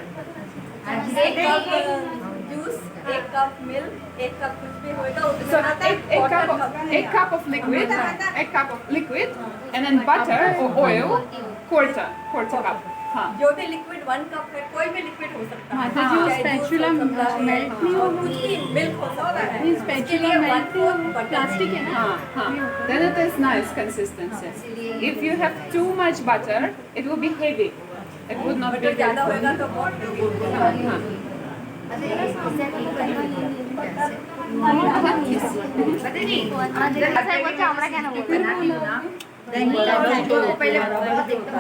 1 cup juice 1 cup milk 1 cup कुछ भी होगा So उसमें आता है a cup of liquid, and then butter or oil, quarter cup. हाँ. जो भी liquid 1 cup है कोई भी लिक्विड हो सकता है माता जी, वो spatula melt नहीं होगा? कुछ भी मिल्क हो सकता है नहीं, spatula melt plastic है ना? हाँ. Then it is nice consistency. If you have too much butter, it will be heavy. It would not be butter ज्यादा good. होगा तो बहुत हाँ, हाँ. दही को पहले बहुत एकदम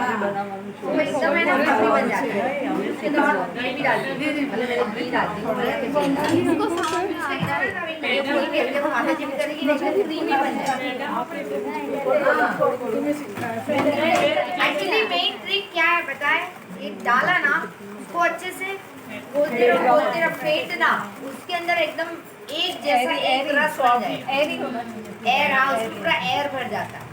है ना काफी बन जाता है। उसके बाद घी भी डालती हूँ, मतलब घी डालती हूँ। माता जी भी करेगी लेकिन क्रीमी बन जाएगा। एक्चुअली मेन ट्रिक क्या है पता है? एक डाला ना उसको अच्छे से बोलते रहो फेंटना, उसके अंदर एकदम एक जैसा एक रस बन जाए। एयर हाँ, उसमें पूरा एयर भर जाता है।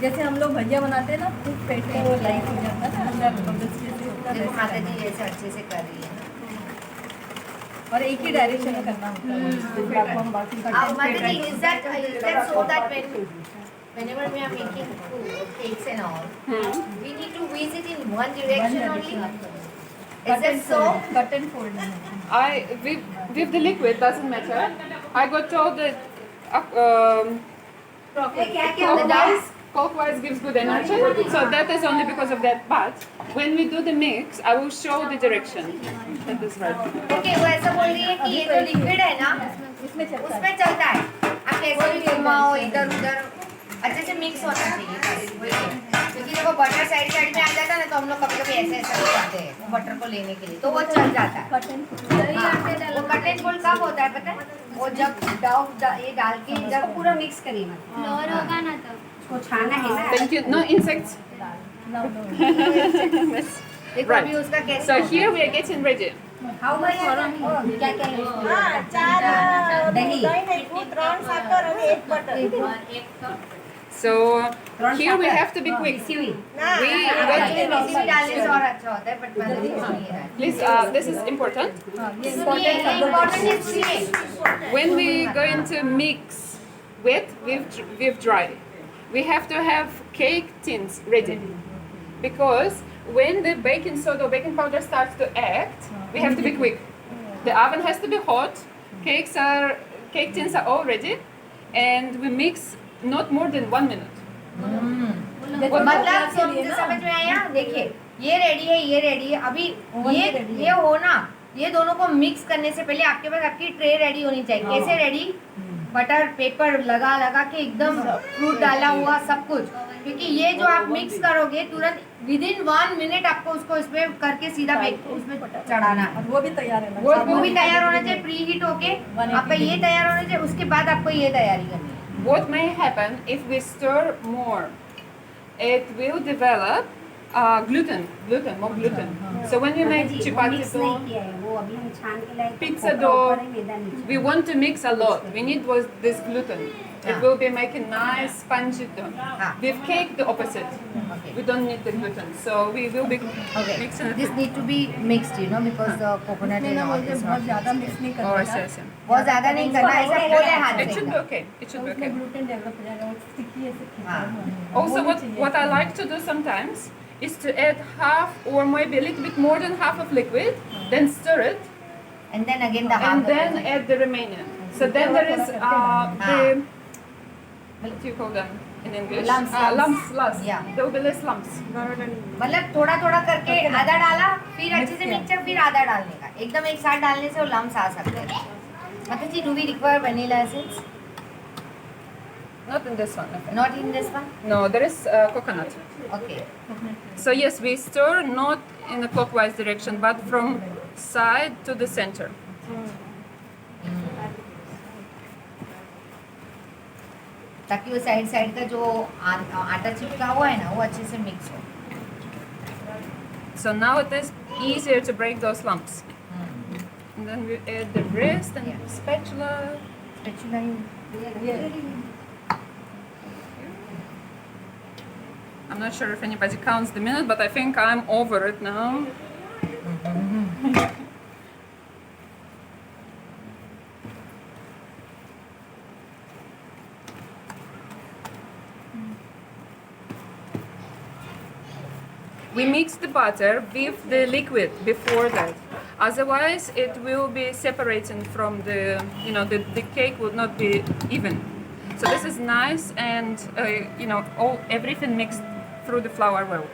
जैसे हम लोग भजिया बनाते हैं ना खूब फेंट के वो लाइट हो जाता है ना अंदर बबल्स जैसे देखो माता जी ऐसे अच्छे से कर रही है ना। और एक ही डायरेक्शन में करना होता है हम बाकी का अब माता जी is that so that whenever we are making cakes and all, we need to whisk it in one direction only. Is that so? Cut and fold With the liquid doesn't matter. I got told that clockwise gives good energy, so that is only because of that. But when we do the mix, I will show the direction. That is right. Okay, वो ऐसा बोल रही है कि ये जो liquid है ना इसमें चलता उसमें चलता है। आप कैसे भी घुमाओ इधर उधर अच्छे से मिक्स होना चाहिए बस, वही है। क्योंकि देखो बटर साइड साइड में आ जाता है ना तो हम लोग कभी कभी ऐसे ऐसे करते हैं वो बटर को लेने के लिए, तो वो चल जाता है। कट एंड हाँ, वो कट एंड फोल्ड कब होता है पता है? वो जब ये डाल के जब पूरा मिक्स करिए फ्लोर होगा ना तो उसको छाना है ना। Thank you. No insects. No देखो अभी उसका कैसे So here we are getting ready. How much क्या क्या है हां 4 दही 3 साकर और 1 butter So here we have to be quick. इसी हुई We इसी भी डालने से और अच्छा होता है बट मैंने नहीं है। please. This is important. ये इम्पोर्टेंट है सुनिए। When we going to mix wet with dry, we have to have cake tins ready, because when the baking soda or baking powder starts to act, we have to be quick. The oven has to be hot. Cake tins are all ready, and we mix not more than 1 minute. मतलब समझ में आया? देखिए ये ready है अभी ये हो ना, ये दोनों को मिक्स करने से पहले आपके पास आपकी ट्रे रेडी होनी चाहिए। कैसे रेडी? बटर पेपर लगा के एकदम फ्रूट डाला हुआ सब कुछ, क्योंकि ये जो आप मिक्स करोगे तुरंत विदिन 1 मिनट आपको उसको इसमें करके सीधा उसमें चढ़ाना है। वो भी तैयार है वो भी तैयार होना चाहिए प्री हीट होके, आपका ये तैयार होना चाहिए, उसके बाद आपको ये तैयारी करनी है। What may happen if we stir more? It will develop more gluten. So when you make chapati dough, वो अभी हम छान के लाए pizza dough, we want to mix a lot. We need this gluten. It will be making nice spongy dough. With cake, the opposite. We don't need the gluten, so we will be mixing it. This need to be mixed, because the coconut and all is बहुत not. ज्यादा mix नहीं Oh, करना yes. बहुत ज्यादा नहीं करना, ऐसा बोले हाथ It should be से। okay. It should be okay. Gluten develop हो जाएगा वो स्टिकी ऐसे खींचा Also, what I like to do sometimes is to add half or maybe a little bit more than half of liquid, then stir it, And then again the and half. then add the remaining. So then there is the, what do you call them in English? Lumps. Lumps. Yeah. There will be less lumps. मतलब थोड़ा थोड़ा करके आधा डाला, फिर अच्छे से mix किया, फिर आधा डालने का, एकदम एक साथ डालने से वो लम्स आ सकते हैं. मतलब जी, do we require vanilla essence? Not in this one. I think. Not in this one. No, there is coconut. Okay. So yes, we stir not in a clockwise direction, but from side to the center. ताकि वो side side का जो आटा चिपका हुआ है ना, वो अच्छे से मिक्स हो. So now it is easier to break those lumps. And then we add the rest and Yeah. spatula. Spatula I'm not sure if anybody counts the minute, but I think I'm over it now. We mix the butter with the liquid before that. Otherwise, it will be separating from the, the cake would not be even. So this is nice and, everything mixed through the flour well.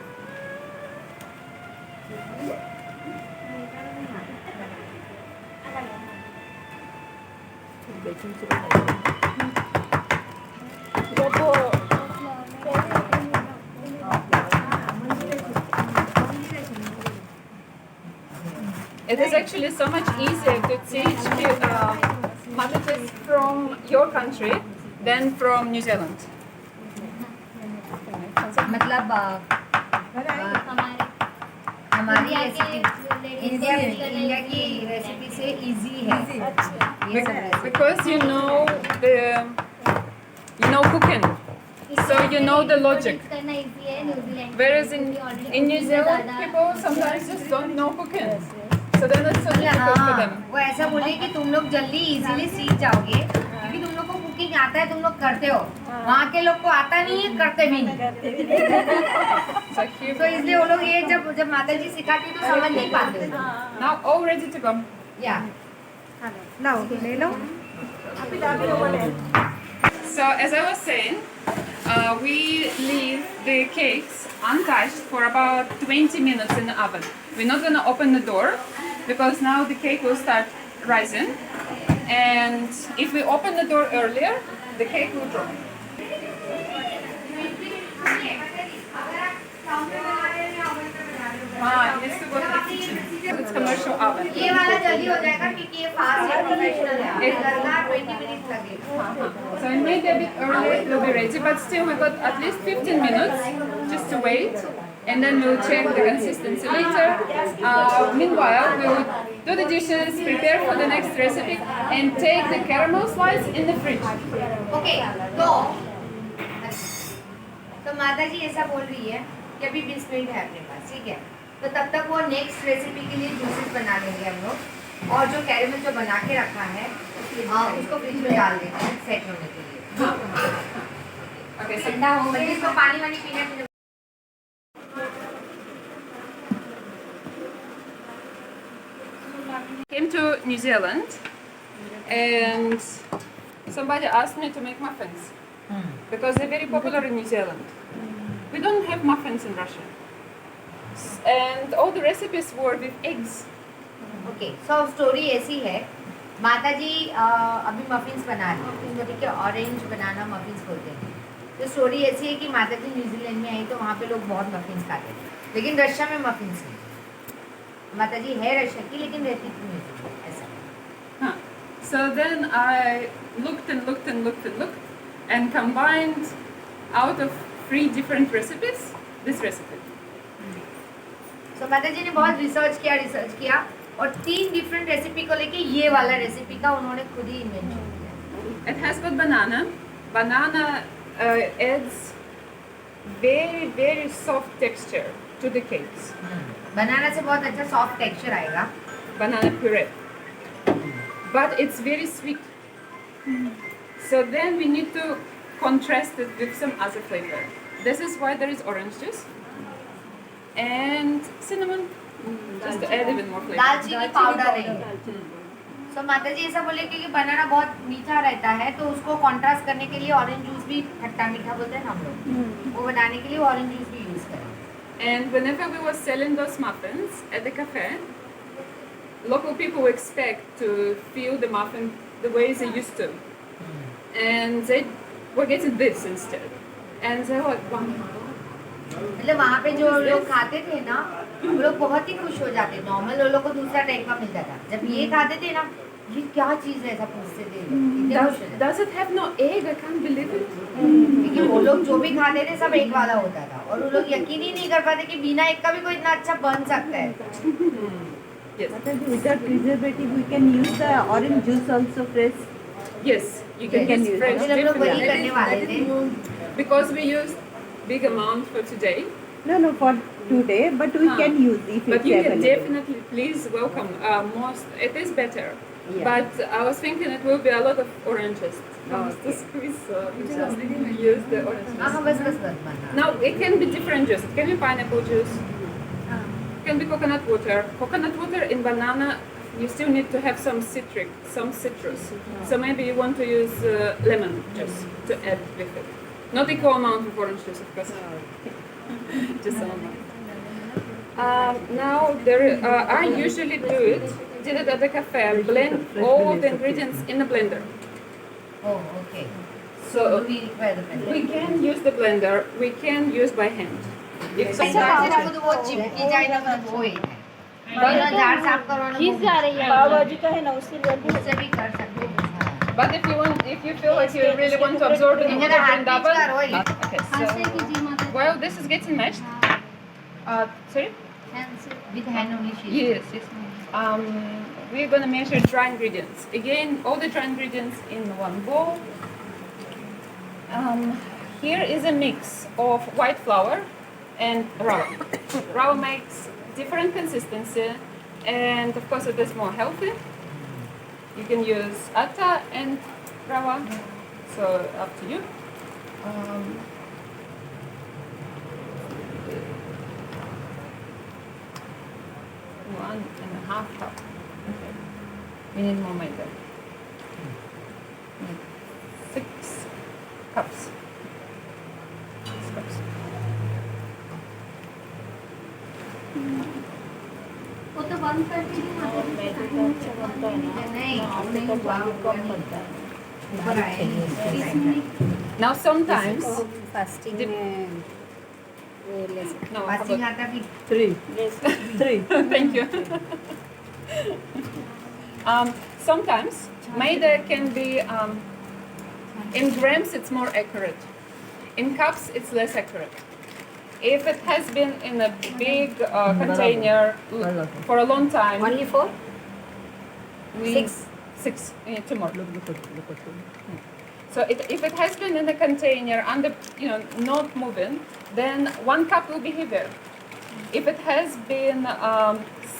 It is actually so much easier to teach matatis from your country than from New Zealand. मतलब हमारी recipe India की recipe से easy है ये सब recipe. Because you know cooking, so you know the logic. Whereas in New Zealand, people sometimes just don't know cooking. So then it's so difficult for them. वो ऐसा बोले कि तुम लोग जल्दी इजीली सीख जाओगे क्योंकि तुम लोग को कुकिंग आता है, तुम लोग करते हो. वहाँ के लोग को आता नहीं है, करते भी नहीं. तो इसलिए वो लोग ये जब माता जी सिखाती तो समझ नहीं पाते. Now all ready to go. या ले लो. So as I was saying, we leave the cakes untouched for about 20 minutes in the oven. We're not going to open the door because now the cake will start rising. And if we open the door earlier, the cake will drop. It needs to go to the kitchen. It's commercial oven. ये वाला जल्दी हो जाएगा क्योंकि ये fast है, professional है. ये लगना 20 मिनट लगेगा. So maybe a bit early it will be ready, but still we got at least 15 minutes just to wait. And then we'll check the consistency later. Meanwhile, we will do the dishes, prepare for the next recipe, and take the caramel slice in the fridge. Okay. तो माता जी ऐसा बोल रही है कि अभी 20 minute है अपने पास, ठीक है. तो तब तक वो नेक्स्ट रेसिपी के लिए जूसेस बना लेंगे हम लोग, और जो कैरेमल जो बना के रखा है उसको फ्रिज में डाल देंगे सेट होने के लिए. Okay, so ठंडा हो गया, इसको पानी वानी पीने के लिए. came to New Zealand, and somebody asked me to make muffins because they're very popular in New Zealand. We don't have muffins in Russia, and all the recipes were with eggs. Okay. So story ऐसी है, माता जी अभी muffins बना रही है, इसको देखिए orange बनाना muffins बोलते हैं. तो स्टोरी ऐसी है कि माता जी न्यूजीलैंड में आई तो वहाँ पे लोग बहुत मफिन्स खाते थे, लेकिन रशिया में मफिन्स नहीं. माता जी है रशिया की लेकिन रहती थी न्यूजीलैंड, ऐसा. So then I looked and looked and looked and looked, and combined out of 3 different recipes this recipe. सो माता जी ने बहुत रिसर्च किया और 3 डिफरेंट रेसिपी को लेके ये वाला रेसिपी का उन्होंने खुद ही इन्वेंशन किया. It has got banana. Banana adds very, very soft texture to the cakes. बनाना से बहुत अच्छा सॉफ्ट टेक्सचर आएगा. Banana puree. But it's very sweet. So then we need to contrast it with some other flavor. This is why there is orange juice and cinnamon, just to add even more flavor. दालचीनी powder है. तो माता जी ऐसा बोले क्योंकि बनाना बहुत मीठा रहता है तो उसको कॉन्ट्रास्ट करने के लिए ऑरेंज जूस भी खट्टा मीठा बोलते हैं ना हम लोग, वो बनाने के लिए ऑरेंज जूस भी यूज करें. And whenever we were selling those muffins at the cafe, local people expect to feel the muffin the way they used to. And they were getting this instead. And they were like, wow. मतलब वहाँ पे जो लोग खाते थे ना वो लोग बहुत ही खुश हो जाते. नॉर्मल वो लोग को दूसरा टाइप का मिलता था. जब ये खाते थे ना, ये क्या चीज है ऐसा पूछते थे. इतने खुश हो जाते. Does it have no egg? I can't believe it. क्योंकि वो लोग जो भी खाते थे सब एक वाला होता था और वो लोग यकीन ही नहीं कर पाते कि बिना एक का भी कोई इतना अच्छा बन सकता है. Yes. Without preservative, we can use the orange juice also fresh. Yes, you can use fresh अभी हम लोग वही different. करने वाले थे. Because we used big amount for today. No, for today, but we can use if But it's you can available. definitely, please welcome. It is better. Yeah. But I was thinking it will be a lot of oranges. To squeeze, so we just use the oranges. हाँ बस बना. Now it can be different juice. It can be pineapple juice. It can be coconut water. Coconut water in banana, you still need to have some citrus. So maybe you want to use lemon juice to add with it. Not equal amount of orange juice, of course. Just some amount. Now I usually did it at the cafe. I blend all of the ingredients in a blender. Oh, okay. So We require the blender. we can use the blender. We can use by hand. If ऐसा sometimes करके तो वो चिपकी जाए ना मतलब वो एक है. ना झाड़ साफ करवाना खींच जा रही है पाव भाजी का है ना उससे उससे भी कर सकते हैं. But if you feel like you really want to absorb it in इनका हाथ different खींच कर oven. वही. Okay, हाथ से so कीजिए माता while this is getting mashed, sorry? With hand only she. Yes. We're gonna measure dry ingredients. Again, all the dry ingredients in one bowl. Here is a mix of white flour and rava. Rava makes different consistency, and of course it is more healthy. You can use atta and rava, so up to you. 1.5 cup. Okay. We need more maida. 6 cups. 6 cups. वो तो बंद कर दीजिए माता जी. नहीं ऊपर आए. Now sometimes fasting में वो ले सकते no, फास्टिंग आता भी. Three thank you. Sometimes maida can be in grams it's more accurate. In cups it's less accurate. If it has been in a big container for a long time, Only 4? we 6 two more. So if it has been in a container under, not moving, then 1 cup will be heavier. If it has been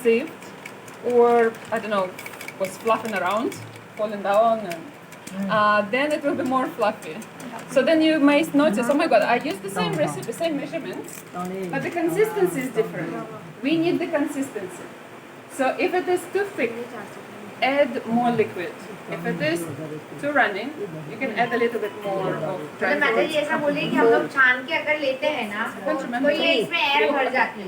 sieved or I don't know, was fluffing around, falling down, and then it will be more fluffy. So then you may notice, oh my God, I used the same recipe, same measurements, but the consistency is different. We need the consistency. So if it is too thick, add more liquid. If it is too running, you can add a little bit more of dry मतलब माता जी fruits. ऐसा बोले कि हम लोग छान के अगर लेते हैं ना तो ये इसमें एयर भर जाती है.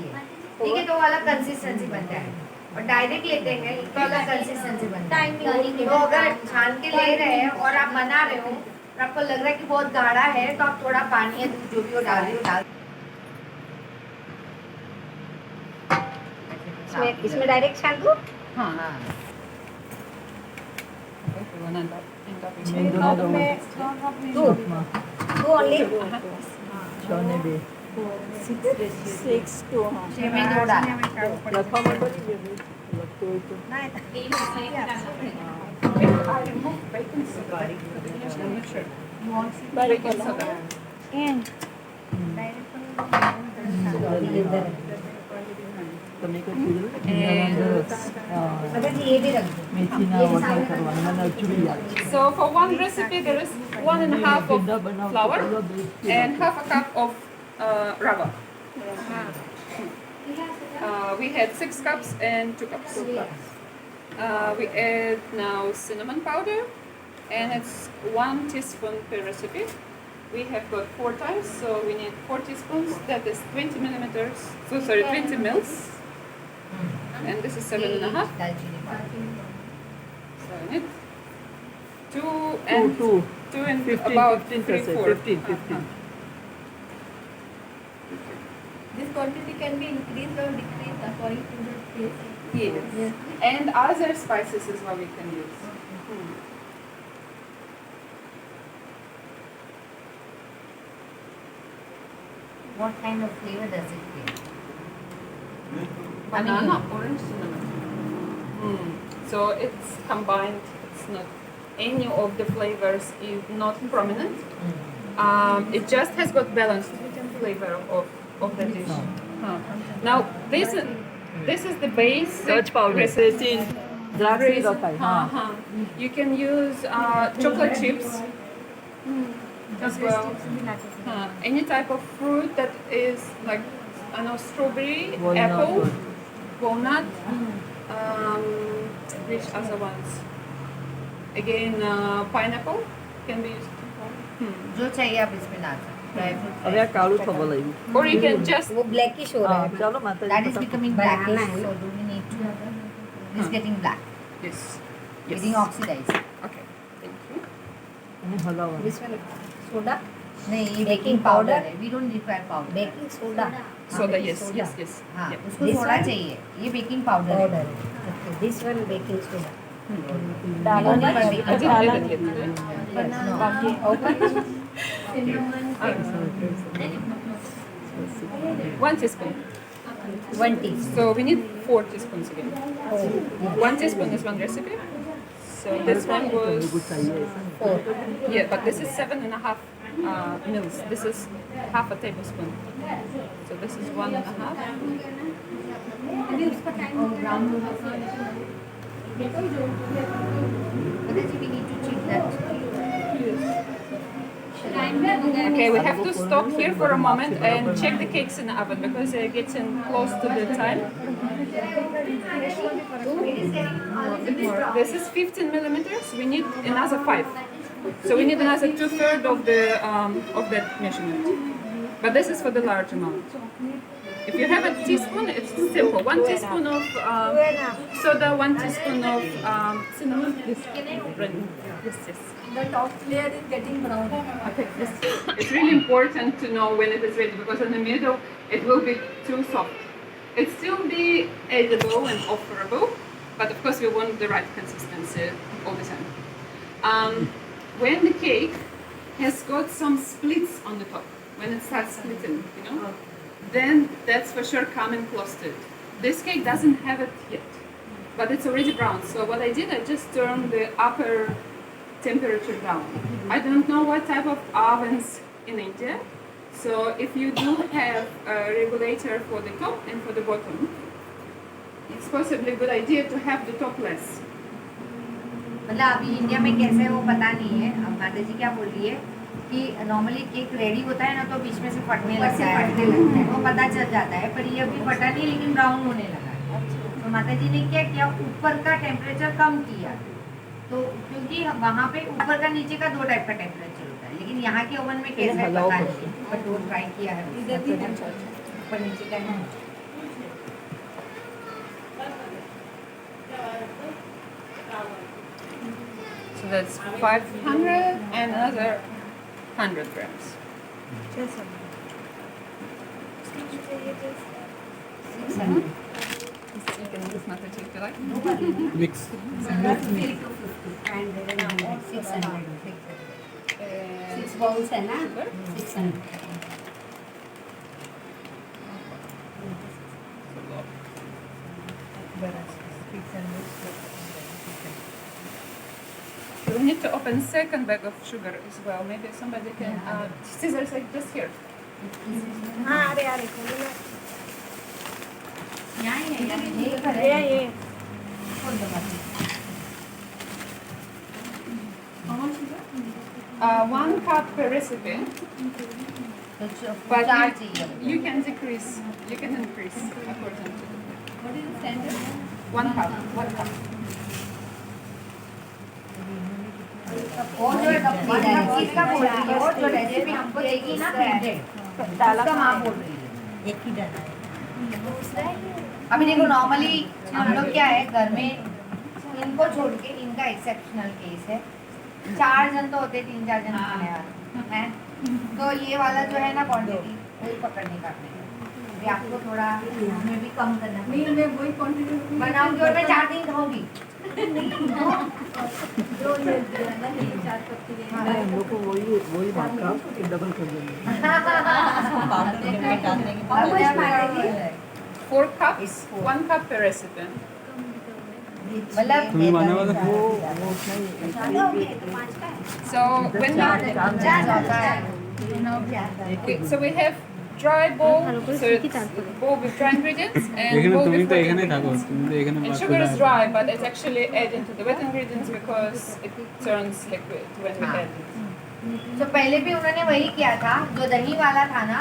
ठीक है, तो वो अलग कंसिस्टेंसी बनता है. और डायरेक्ट लेते हैं तो अलग कंसिस्टेंसी बनता है. तो अगर छान के ले रहे हैं और आप बना रहे हो और आपको लग रहा है कि बहुत गाढ़ा है तो आप थोड़ा पानी या दूध जो भी हो डाल इसमें डायरेक्ट छान दूँ. हाँ. Okay, we wanna end up with two only. 6 to छह में 2 डाल. I remove baking soda. I'm not sure. Baking soda. And मतलब ये भी रख दो. So for one recipe there is 1.5 of flour and half a cup of rava. We had 6 cups and 2 cups. We add now cinnamon powder, and it's 1 teaspoon per recipe. We have got 4 times, so we need 4 teaspoons. That is 20 millimeters. So sorry, 20 mils. And this is 7.5. दालचीनी powder. So I need 2 and 2 and 15, about 15%, 3/4. 15, 15. This quantity can be increased or decreased according to the taste. Yes. And other spices as well we can use. What kind of flavor does it give? Banana, orange, cinnamon. So it's combined. It's not any of the flavors is not prominent. It just has got balanced flavor of the dish. Now this is the base Search powder. recipe. द्राक्षी का खाई You can use chocolate chips as well. Any type of fruit that is like, I know, strawberry, Walnut. apple, walnut. Which other ones? Again, pineapple can be used. जो चाहिए आप इसमें डाल सकते हैं. Dry fruit. अब यार कालू थोड़ा लगी Or you can just वो blackish हो रहा हाँ है. चलो माता That जी is पता becoming blackish. So do we need to? It's getting black. yes. Getting oxidized. Okay. Thank you. हला हुआ This one soda. नहीं ये Baking baking powder powder. है. We don't require powder. Baking soda. Soda, yes, soda. yes. हाँ Yeah. उसको This soda one? चाहिए. ये baking powder Powder. है. Okay. This one baking soda. डालो ना I didn't get it. No. Open. 1 teaspoon. 1 teaspoon. So we need 4 teaspoons again. 1 teaspoon is one recipe. So this one was चाहिए 4. yeah, but this is 7.5 mils. This is half a tablespoon. So this is 1.5. Mataji, we need to check that. Okay, we have to stop here for a moment and check the cakes in the oven because they're getting close to the time. This is 15 millimeters. We need another 5. So we need another 2/3 of that measurement. But this is for the large amount. If you have a teaspoon, it's simple. 1 teaspoon of soda, 1 teaspoon of cinnamon. Yes. Yes. The top layer is getting brown. Okay, yes. It's really important to know when it is ready because in the middle it will be too soft. It still be edible and offerable, but of course we want the right consistency all the time. When the cake has got some splits on the top, when it starts splitting, then that's for sure coming close to it. This cake doesn't have it yet, but it's already brown. So what I did, I just turned the upper temperature down. I don't know what type of ovens in India. So if you do have a regulator for the top and for the bottom, it's possibly a good idea to have the top less. मतलब अभी India में कैसे है वो पता नहीं है. अब माता जी क्या बोल रही है कि नॉर्मली केक रेडी होता है ना तो बीच में से फटने लगता है. वो पता चल जाता है पर ये अभी फटा नहीं लेकिन ब्राउन होने लगा है. तो माता जी ने क्या किया, ऊपर का टेम्परेचर कम किया. तो क्योंकि वहाँ पे ऊपर का नीचे का 2 टाइप का टेम्परेचर होता है लेकिन यहाँ के ओवन में कैसा है पता नहीं. बट वो ट्राई किया है. इधर भी ऊपर नीचे का है. So that's 500 and another 100 grams. You can use my if you like. Mix. 6 bowls है ना? 600. We need to open second bag of sugar as well. Maybe somebody can scissors like this here. हाँ अरे खोलो ना. यहाँ ही है यार. ये ये खोल दो बस. 1 cup per recipe, तो but 4 चाहिए. you can decrease, you can increase according to. what is the standard? 1 cup. वो जो मतलब किसका बोल रही है, वो जो रेसिपी हमको देगी ना प्रिंटेड, उसका माँ बोल रही है। एक ही डाला है। अभी देखो नॉर्मली हम लोग क्या है घर में, इनको छोड़ के इनका एक्सेप्शनल केस है, 4 जन तो होते, 3-4 जन खाने वाले हैं, तो ये वाला जो है ना क्वांटिटी वही पकड़ने का अपने को। अभी आपको थोड़ा में भी कम करना मील में वही क्वांटिटी बनाऊंगी और मैं 4 दिन खाऊंगी। हम लोग को वही बात का डबल कर देंगे। Four cups, 1 cup per recipe. मतलब तुम्हें माने वाला So when we have dry bowl, so it's bowl with dry ingredients and এখানে bowl তুমি with তো wet এখানেই থাকো, ingredients. তুমি তো এখানে And বাস sugar করে is আসো। dry, but it's actually added into the wet ingredients because it turns liquid when we add it. तो पहले भी उन्होंने वही किया था, जो दही वाला था ना,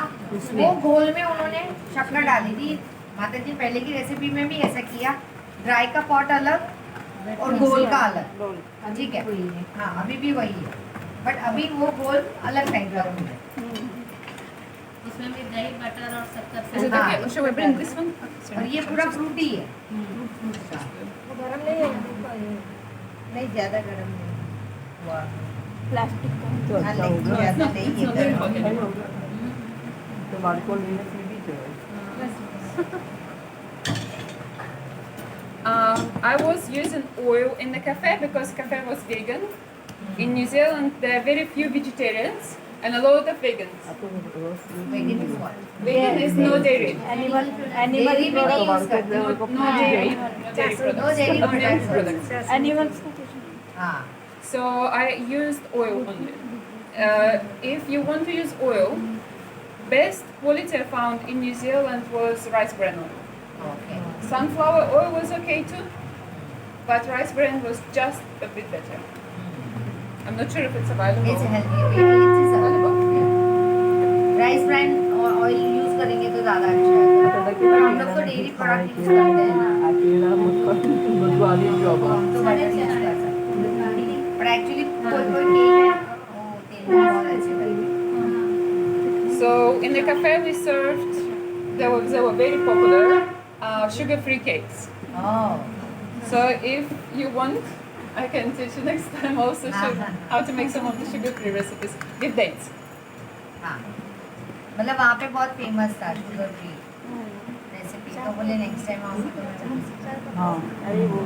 वो घोल में उन्होंने शक्कर डाली थी। माता जी पहले की रेसिपी में भी ऐसा किया, ड्राई का पॉट अलग और घोल का अलग, ठीक है। हाँ अभी भी वही है, बट अभी वो घोल अलग टाइप का है। इसमें भी दही बटर और शक्कर Is it हाँ, okay? Shall we bring this one? और ये पूरा फ्रूटी है। गरम नहीं है नहीं ज़्यादा गर्म नहीं हुआ, प्लास्टिक का तो अच्छा होगा। ज़्यादा नहीं It's not है very hot गर्म। anymore. तो बालकों लेने से भी चाहिए। I was using oil in the cafe because cafe was vegan. In New Zealand, there are very few vegetarians and a lot of vegans. Vegan is what? Vegan is no dairy. Animal Dairy भी नहीं use करते, No dairy. No dairy products. No dairy No dairy products. products. Animals का कुछ हाँ So I used oil only. If you want to use oil, best quality I found in New Zealand was rice bran oil. Okay. Sunflower oil was okay too, but rice bran was just a bit better. I'm not sure if it's available. It's healthy, it is available. Rice brand oil use करेंगे तो ज़्यादा अच्छा है, पर हम लोग तो dairy product use करते हैं ना, अकेला मधुवाली जॉब हम तो बटर यूज कर सकते हैं। पर एक्चुअली कोई केक है वो तेल में बहुत अच्छे लगते So in the cafe we served, they were very popular, sugar-free cakes. हैं। ओह So if you want, I can teach you next time also how to make some of the sugar-free recipes with dates. हाँ, मतलब वहाँ पे बहुत famous था sugar free recipe, तो बोले next time आऊँगी तो मैं हाँ अरे वो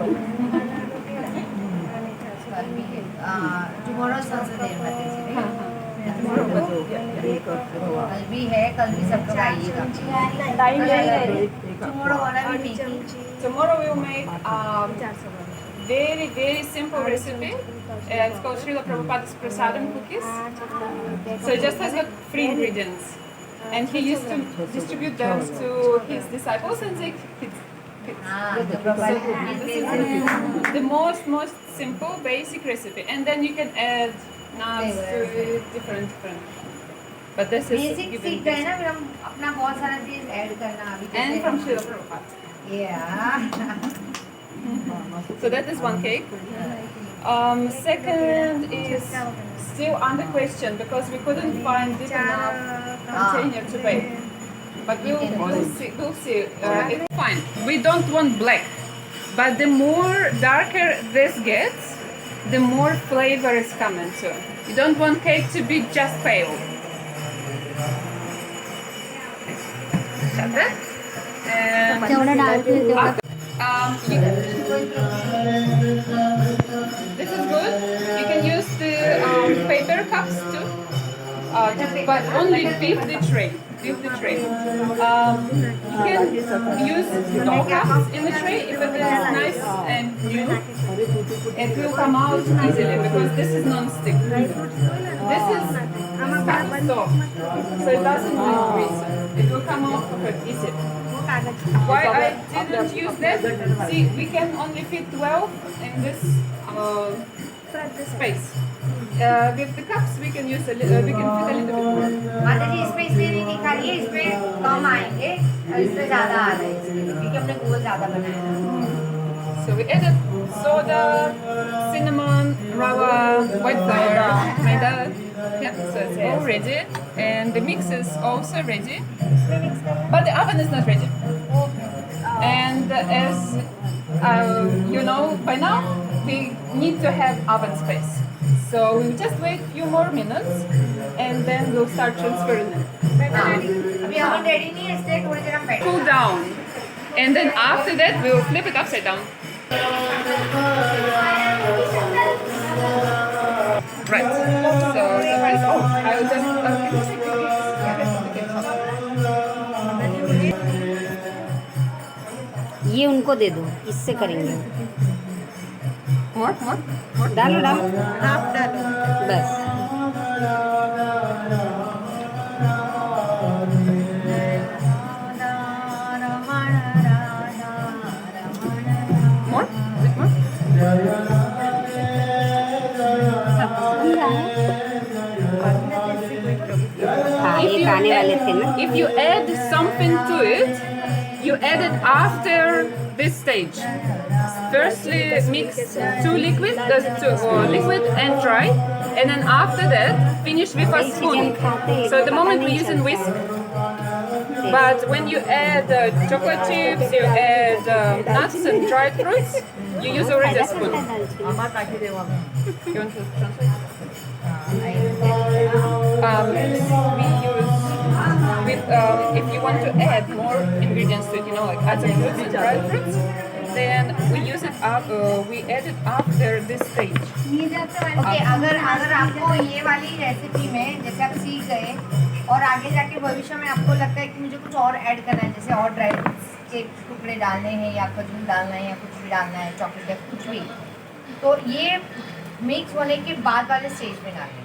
कल भी टुमारो सबसे देर में कल भी है, कल भी सब लोग आइएगा। टाइम नहीं है टुमारो वाला भी नहीं। Tomorrow we'll make very, very simple recipe. It's called Srila Prabhupada's Prasadam cookies. So it just has got 3 ingredients. And he used to distribute them to his disciples and say kids. हाँ, The most simple, basic recipe. And then you can add nuts to it, different. But this is basic given सीख गए ना, फिर हम अपना बहुत सारा चीज ऐड करना अभी and from Srila Prabhupada. Yeah. So that is one cake. Second is still under question because we couldn't find deep enough container to bake. But we'll see. We'll see. It's fine. We don't want black, but the more darker this gets, the more flavor is coming to. You don't want cake to be just pale. Shut it. And जेवढं डाळते तेवढं this is good. You can use the paper cups too, but only beef the tray. Beef the tray. You can use dough cups in the tray if it is nice and new. It will come out easily because this is non-stick. This is kind of soft, so it doesn't need grease. It will come out of it easily. Why I didn't use that? See, we can only fit 12 in this space. With the cups, we can use we can fit a little bit more. माता जी इसमें इसलिए नहीं दिखा रही है, इसमें कम आएंगे और इसमें ज्यादा आ रहे हैं इसलिए, क्योंकि हमने गोल ज्यादा बनाया है। So we added soda, cinnamon, rava, white flour, maida. Yeah, so it's all ready, and the mix is also ready, but the oven is not ready. And as you know by now, we need to have oven space. So we'll just wait a few more minutes, and then we'll start transferring it. अभी oven ready नहीं है इसलिए थोड़ी देर हम बैठे Cool down, and then after that we'll flip it upside down. Right. So the rest. Oh, I will just. ये उनको दे दो, इससे करेंगे। More. डालो डालो, बस। More. Bit more. हाँ, एक आने वाले थे ना। If you add something to it, you add it after this stage. Firstly, mix liquid and dry, and then after that, finish with a spoon. So at the moment we're using whisk, but when you add chocolate chips, you add nuts and dried fruits, you use already a spoon. You want to translate? We use if you want to add more ingredients to it, you know, like other fruits and dried fruits, then we use it we add it after this stage. Okay अगर आपको ये वाली recipe में जैसे आप सीख गए और आगे जाके भविष्य में आपको लगता है कि मुझे कुछ और ऐड करना है, जैसे और ड्राई फ्रूट्स के टुकड़े डालने हैं या खजूर डालना है या कुछ भी डालना है, चॉकलेट या कुछ भी, तो ये मिक्स होने के बाद वाले स्टेज में डालें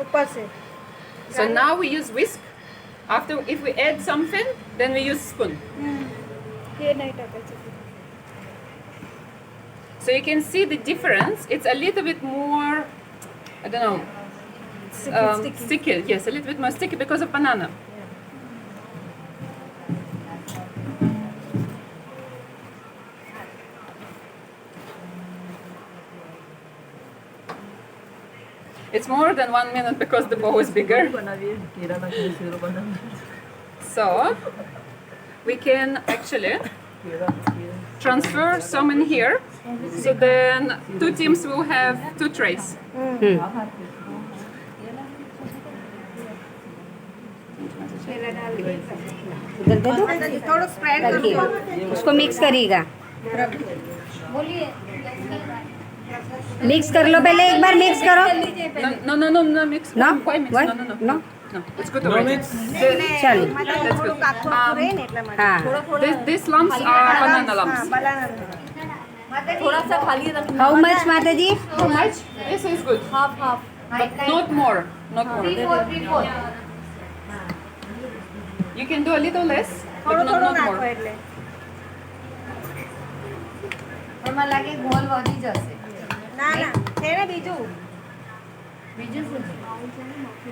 ऊपर से। So now we use whisk. After, if we add something, then we use spoon. So you can see the difference. It's a little bit more, I don't know, sticky. Yes, a little bit more sticky because of banana. It's more than 1 minute because the bowl is bigger. So we can actually transfer some in here. So then 2 teams will have 2 trays. उधर दे दो, थोड़ा spread कर रखिए, दो। उसको mix करिएगा। बोलिए mix कर लो, पहले एक बार मिक्स करो। No, mix. No? Why mix? What? No. It's good No already. mix. चलो, That's good. हाँ। These lumps are banana lumps. थोड़ा सा खाली रखना। How much, माता जी? How much? This is good. Half But not more. Not more. 3-4 You can do a little less, but not more. એમાં લાગે goal વધી જશે ના છે ને બીજું બીજું શું છે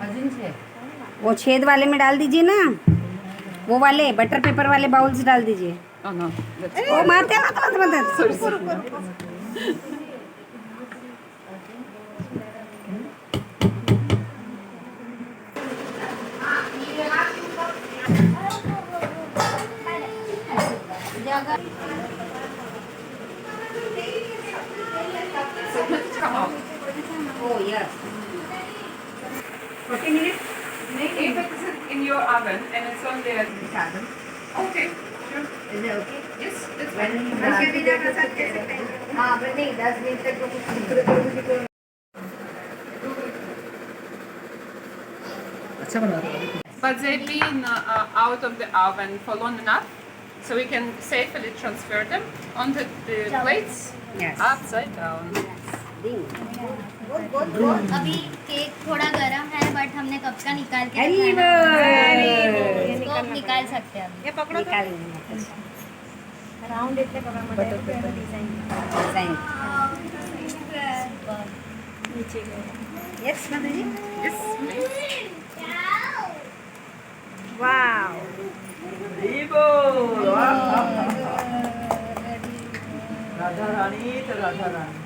અજુન છે वो छेद वाले में डाल दीजिए ना, वो वाले बटर पेपर वाले बाउल्स डाल दीजिए। Oh no. That's ओ मारते मत। come out. Oh yes. 40 minutes? If it is in your oven and it's only at the cabin. Okay, sure. Is it okay? Yes, that's fine. हाँ पर नहीं 10 minute तक तो कुछ अच्छा बना रहा है। But they've been out of the oven for long enough, so we can safely transfer them onto the plates Yes. upside down. अभी केक थोड़ा गरम है बट हमने कब का निकाल के अरे रखा है ना। वो इसको अब निकाल सकते हैं अभी। ये पकड़ो तो निकाल राउंड એટલે કરવા માટે ડિઝાઇન डिजाइन। નીચે ગયો यस माता जी। Yes, please. વાવ दीपो राधा रानी तो राधा रानी।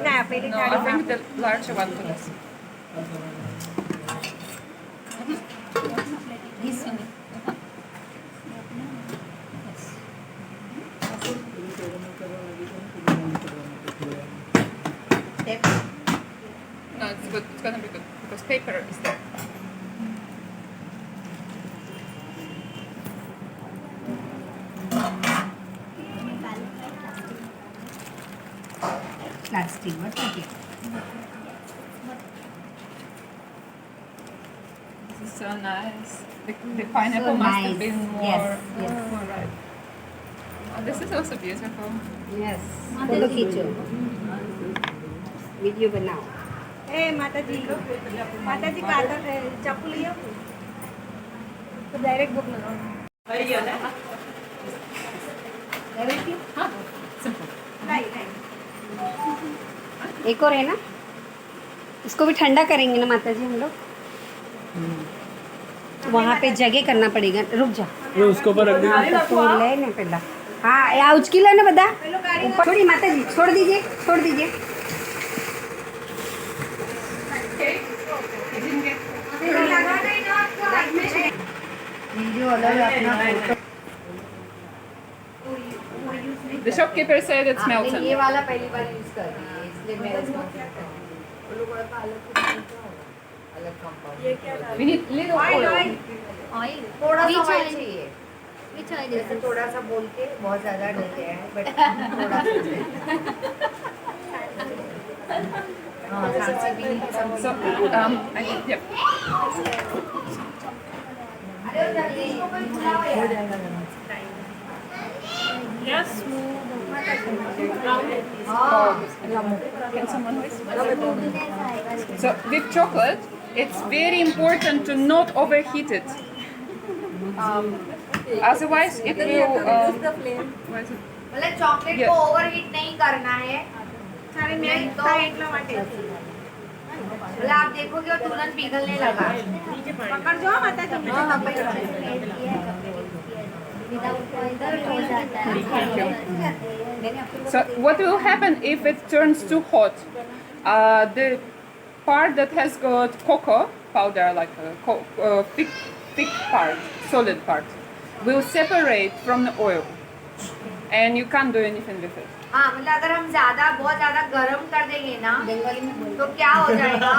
नाही पहिली No, I think the larger one for this. This one. Step. No, it's good. It's gonna be good because paper is there. Plastic, what is it? This is so nice. The pineapple So must nice. have been more, Yes, yes. more ripe. Oh, this is also beautiful. Yes. Photo खींचो, video बनाओ. ए माताजी कागज चाकू लियो तो direct book लगाओ. Huh? Simple. एक और है ना, इसको भी ठंडा करेंगे ना माता जी हम लोग. वहाँ पे जगह करना पड़ेगा. रुक जा, वो उसके ऊपर रख देंगे. तोड़ ले ना पहला. हाँ या उचकी लो ना बता. छोड़ी माता जी, छोड़ दीजिए, छोड़ दीजिए. वीडियो अलग अपना photo. The shopkeeper said it's मैं ये melted. वाला पहली बार यूज कर रही है इसलिए मैं अलग compound. We need little oil. Oil. थोड़ा सा Which ऑयल oil? चाहिए. Which oil is जैसे this? थोड़ा सा बोल के बहुत ज्यादा डर गया है बट थोड़ा सा. हाँ सांसें भी So, I think, yep. अरे वो जल्दी इसको कोई बुलाओ यार. Can someone whisper? So with chocolate, it's very important to not overheat it. Otherwise, it will. What is it? मतलब चॉकलेट Yes. को ओवरहीट नहीं करना है. नहीं तो मतलब आप देखोगे वो तुरंत पिघलने लगा. पकड़ जाओ माताजी. Without oil तो हो जाता है. So what will happen if it turns too hot? The part that has got cocoa powder, like a thick part, solid part, will separate from the oil, and you can't do anything with it. हाँ मतलब अगर हम ज्यादा बहुत ज्यादा गर्म कर देंगे ना तो क्या हो जाएगा,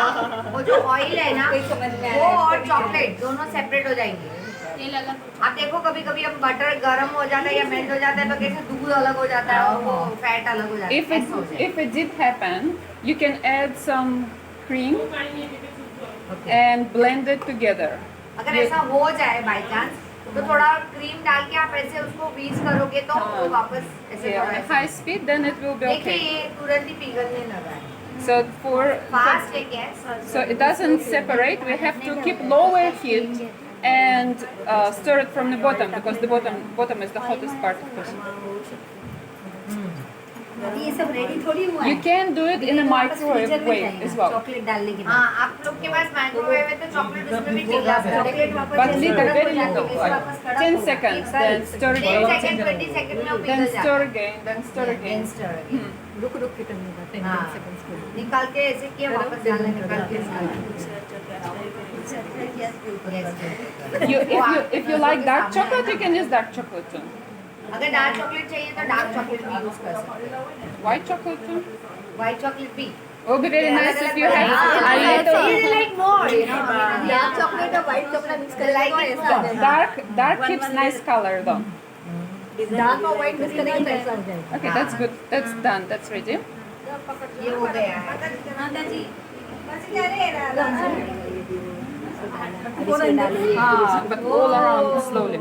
वो जो ऑयल है ना वो और चॉकलेट दोनों सेपरेट हो जाएंगे. आप देखो कभी कभी हम बटर गर्म हो जाता है या मेल्ट हो जाता है तो कैसे दूध अलग हो जाता है और वो फैट अलग हो जाता है. ऐसा हो जाएगा. If it did happen, you can add some cream and blend it together. अगर ऐसा हो जाए बाई चांस तो थोड़ा क्रीम डाल के आप ऐसे उसको बीज करोगे तो वो वापस ऐसे Yeah, on a high speed, then it will be देखिए okay. ये तुरंत ही पिघलने लगा है. So फास्ट है gas. so it doesn't separate. We have to keep lower heat and stir it from the bottom because the bottom is the hottest part, of course. अभी ये सब रेडी थोड़ी हुआ You है. can do it in a microwave as well. Chocolate डालने के बाद. हाँ आप लोग के पास माइक्रोवेव है तो चॉकलेट उसमें भी पिघला सकते हो. But little, very little, like 10 seconds, then stir 10 again, second 20 second में वो पिघल then जाता stir है. again, then stir again. रुक रुक के करने का 10 हाँ. seconds के लिए. निकाल के ऐसे किया वापस डालना निकाल के If you like dark chocolate, you can use dark chocolate too. अगर डार्क चॉकलेट चाहिए तो डार्क चॉकलेट भी यूज कर सकते हो. White chocolate too. White chocolate भी. It will be very nice if you have a little. like more, you know. Dark chocolate और white chocolate mix करके Like it ऐसा आ जाएगा. Dark keeps nice color though. Dark और white mix करेंगे तो ऐसा आ जाएगा. Okay, that's good. That's done. That's ready. ये हो गया है. माताजी But all around slowly.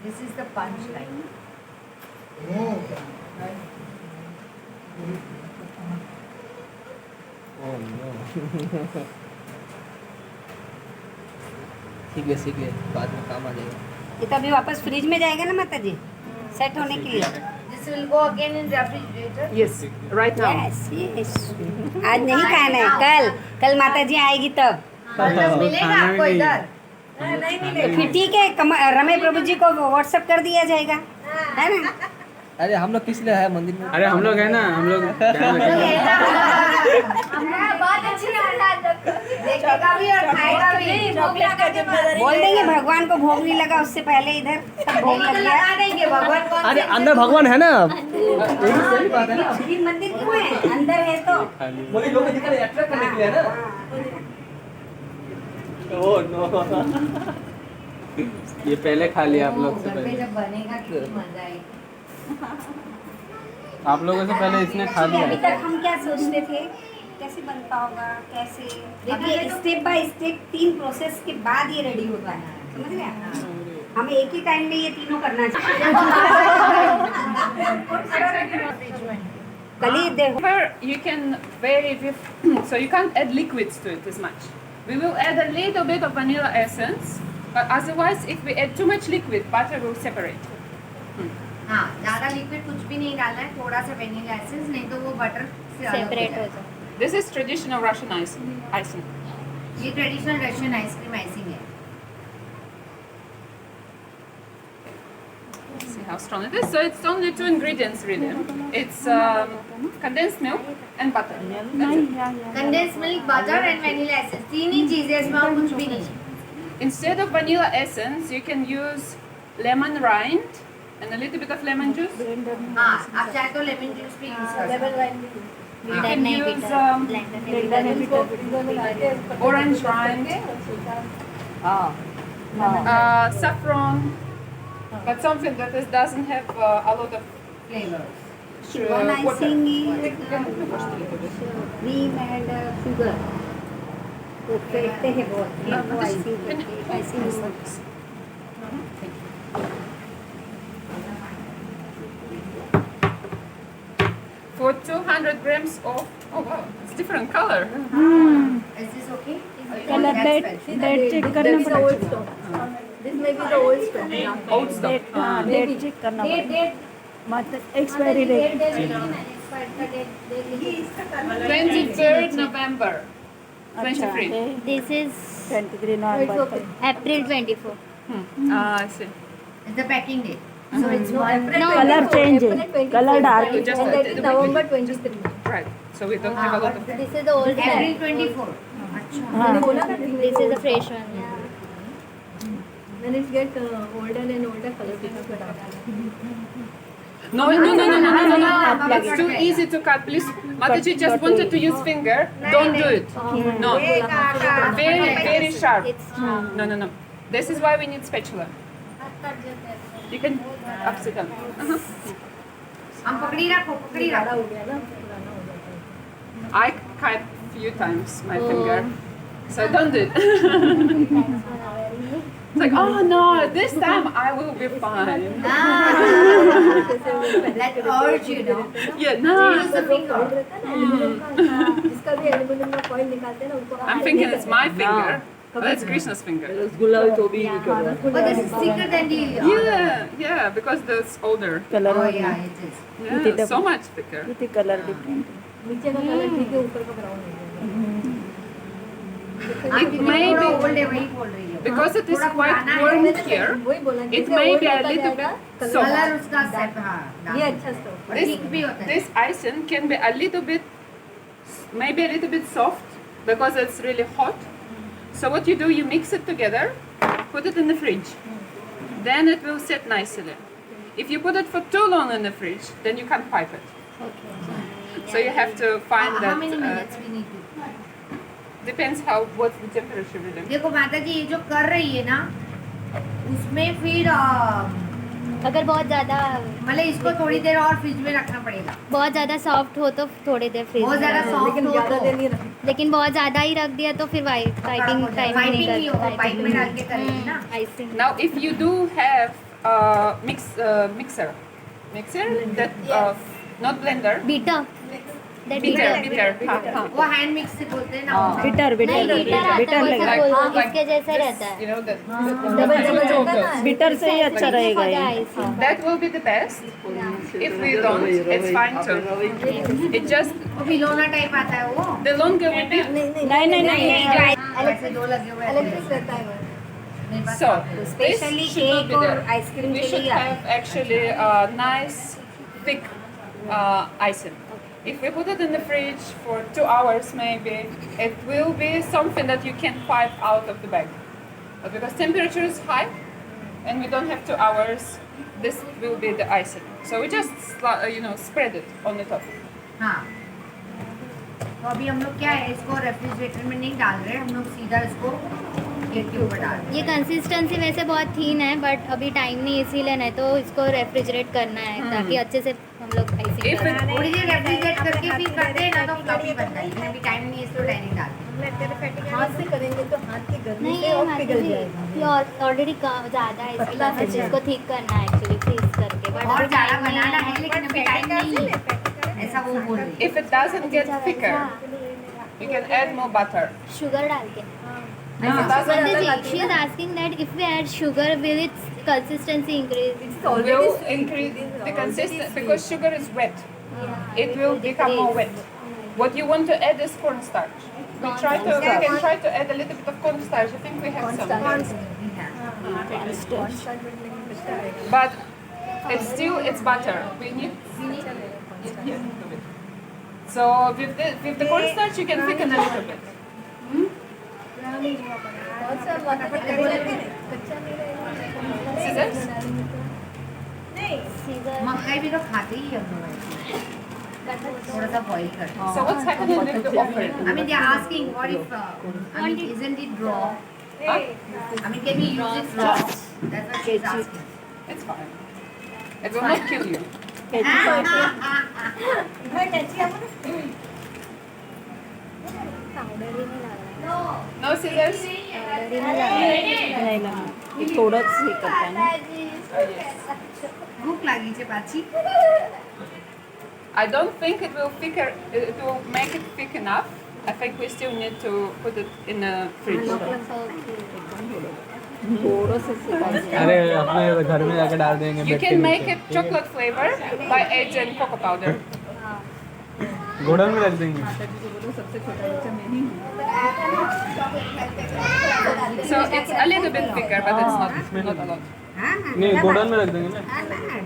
This is the punch line. सीख ले बाद में काम आ जाएगा. ये तो अभी वापस फ्रिज में जाएगा ना माता जी, सेट होने के लिए. This will go again in refrigerator. Yes, right now. Yes yes. आज नहीं खाना है, कल माता जी आएगी तब. मतलब मिलेगा खाना आपको नहीं. इधर. फिर ठीक है, रमे प्रभु जी को व्हाट्सएप कर दिया जाएगा, है ना? अरे हम लोग किस लिए है मंदिर में? अरे हम लोग है ना, हम लोग ध्यान रखेंगे। बहुत अच्छी देखेगा भी और खाएगा भी। बोल देंगे भगवान को भोग नहीं लगा उससे पहले इधर सब भोग लग गया। लगा देंगे भगवान कौन अरे अंदर भगवान है ना, यही सही बात है ना। फिर मंदिर क्यों है, अंदर है तो। बोले लोग दिखा अट्रैक्ट करने के लिए है ना। ओह नो, ये पहले खा लिया आप लोग से घर पे पहले। जब बनेगा कितनी मजा आएगी। आप लोगों से पहले इसने खा अभी लिया। तक हम क्या सोचते थे कैसे बनता होगा, कैसे, देखिए स्टेप बाय स्टेप 3 प्रोसेस के बाद ये रेडी होता है, समझ गए? हमें एक ही टाइम में ये तीनों करना चाहिए। कल ही देखो, However, you can vary with, so you can't add liquids to it as much. We will add a little bit of vanilla essence, but otherwise if we add too much liquid, butter will separate. हाँ, ज्यादा liquid कुछ भी नहीं डालना है, थोड़ा सा vanilla essence, नहीं तो वो बटर से अलग हो सेपरेट हो जाएगा। जाए। This is traditional Russian icing. ये ट्रेडिशनल रशियन आइसक्रीम आइसिंग है। See how strong it is. So it's only 2 ingredients really. It's condensed milk and butter. That's it. Condense milk, butter and vanilla essence, तीन ही चीजें, इसमें और कुछ भी नहीं। Instead of vanilla essence, you can use lemon rind and a little bit of lemon juice. हाँ, आप चाहे तो लेमन जूस भी यूज कर सकते हैं। You can use orange rind, saffron, but something that doesn't have a lot of flavours. one water. icing is cream and sugar, वो फेंटते हैं बहुत, वो icing For 200 grams of, oh wow, it's different color. Is this okay? Colour date check करना पड़ेगा। Oat stuff. Date check करना पड़ेगा, मतलब expiry date. 23rd November. 23. This is 23 November. April 24. I see. It's the packing date. So it's April. No. Colour change है, colour dark है। Just November 23. Right. So we don't have a lot of. This is the old April one. 24. अच्छा। हाँ, This is the fresh one. No, it's too easy to cut. Please, Mataji just wanted to use finger. Don't do it. No. Very, very sharp. No. This is why we need spatula. You can upside down. हम पकड़ी रखो। I cut few times my finger, so don't do it. It's like, oh no, this time I will be fine. That urge, you know. Yeah, no. Use the finger. I'm thinking it's my finger. But that's Krishna's finger. Rasgulla तो भी नहीं कर रहा। But this is thicker than the. Yeah, because that's older. Colour Oh yeah, it is. Yeah, so much thicker. कितने colour different. It may be, old है, वही बोल रही है। because it is थोड़ा quite पुराना warm है। here, it may be a little bit soft. Colour उसका सेट, हाँ। ये अच्छा स्टोव। और थिक भी होता है। This icing can be a little bit, maybe a little bit soft, because it's really hot. So what you do, you mix it together, put it in the fridge. Then it will set nicely. If you put it for too long in the fridge, then you can't pipe it. So you have to find How many that. minutes we need to? Depends what's the temperature really. देखो माता जी, ये जो कर रही है ना, उसमें फिर अगर बहुत ज़्यादा मतलब इसको थोड़ी देर और फ्रिज में रखना पड़ेगा। बहुत ज़्यादा सॉफ्ट हो तो थोड़ी देर फ्रीज बहुत ज़्यादा सॉफ्ट हो तो लेकिन बहुत ज़्यादा ही रख दिया तो फिर पाइपिंग टाइम पाइपिंग नहीं होगा, पाइप में डाल के करेंगे ना। Icing Now, if you do have mixer that not blender, beater bitter, वो हैंड मिक्स से बोलते हैं ना। बिटर नहीं बीटर आता बिटर है लगेगा। वैसे बोल like इसके जैसा this, रहता है you know that. बिटर से ही अच्छा रहेगा ये। That will be the best. If we don't, it's fine too. It just वो भिगोना टाइप आता है वो। the longer we do. नहीं ऐसे दो लगे हुए हैं। मेरे पास So, chocolate. Specially this should not cake be और there. आइसक्रीम We के should लिए have actually a nice, thick icing. If we put it in the fridge for 2 hours maybe, it will be something that you can pipe out of the bag. But because temperature is high and we don't have 2 hours, this will be the icing. So we just, spread it on the top. हाँ, तो अभी हम लोग क्या है, इसको refrigerator में नहीं डाल रहे, हम लोग सीधा इसको केक के ऊपर डाल रहे हैं। ये कंसिस्टेंसी वैसे बहुत थीन है बट अभी टाइम नहीं इसीलिए, नहीं तो इसको रेफ्रिजरेट करना है ताकि अच्छे से हम लोग If आइसिंग it- कर थोड़ी देर रेफ्रिजरेट करके भी करते हैं ना तो फ्लफी बनता है, लेकिन अभी टाइम नहीं है इसलिए डाइनिंग डालते हैं। हाथ से करेंगे तो हाथ की गर्मी नहीं से और पिघल जाएगा। ये ऑलरेडी ज़्यादा है इसकी पतला है कंसिस्टेंसी, इसको ठीक करना है एक्चुअली फ्रीज करके बट और अभी ज़्यादा time नहीं बनाना है लेकिन अभी टाइम नहीं है, ऐसा वो बोल रही है। If it doesn't get thicker, you can add more butter. Sugar डाल के If it doesn't, she is asking that if we add sugar will its consistency increase? will increase the consistency because sugar is wet. It will become more wet. What you want to add is cornstarch. We can try to add a little bit of cornstarch. I think we have some. But it's butter. We need yeah. So with the cornstarch you can thicken a little bit. Scissors? मक्काई भी तो खाते ही हम लोग, थोड़ा सा boil करते हैं। So what's happening with the offering? I mean, they're asking what if, isn't it raw? Huh? I mean, can we use it raw? That's what she's asking. It's fine. It will not kill you. No scissors? नहीं ना, ये थोड़ा सा ही करता है ना। Oh, yes. भूख लगी छे पाछी। I don't think it will make it thick enough. I think we still need to put it in the fridge. थोड़ा सा सिका अरे अपने घर में जाके डाल देंगे You बेड के can make नीचे। it chocolate flavor by adding cocoa powder. Godown में रख देंगे। So it's a little bit thicker, but it's not a lot. नहीं गोडाउन में रख देंगे ना।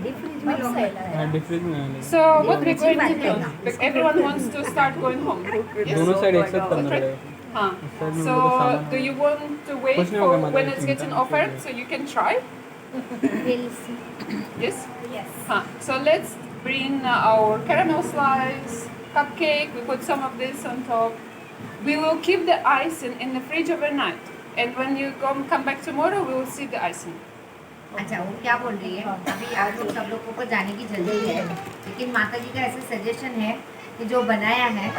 डीप फ्रिज में लोग हाँ डीप फ्रिज में डालेंगे। So what we're going to do? Because everyone wants to start going home. Yes? दोनों साइड एक साथ करना पड़ेगा। Huh. Side में So मतलब सामान- do you want to wait कुछ नहीं for होगा, मतलब when it's चिंता getting नहीं offered करिए। so you can try? We'll see. Yes? Yes. Huh. So let's bring our caramel slice, cupcake, we put some of this on top. We will keep the icing in the fridge overnight. And when you come back tomorrow, we will see the icing. अच्छा, वो क्या बोल रही है, अभी आप लोग सब लोगों को जाने की जल्दी है, लेकिन माता जी का ऐसा सजेशन है कि जो बनाया है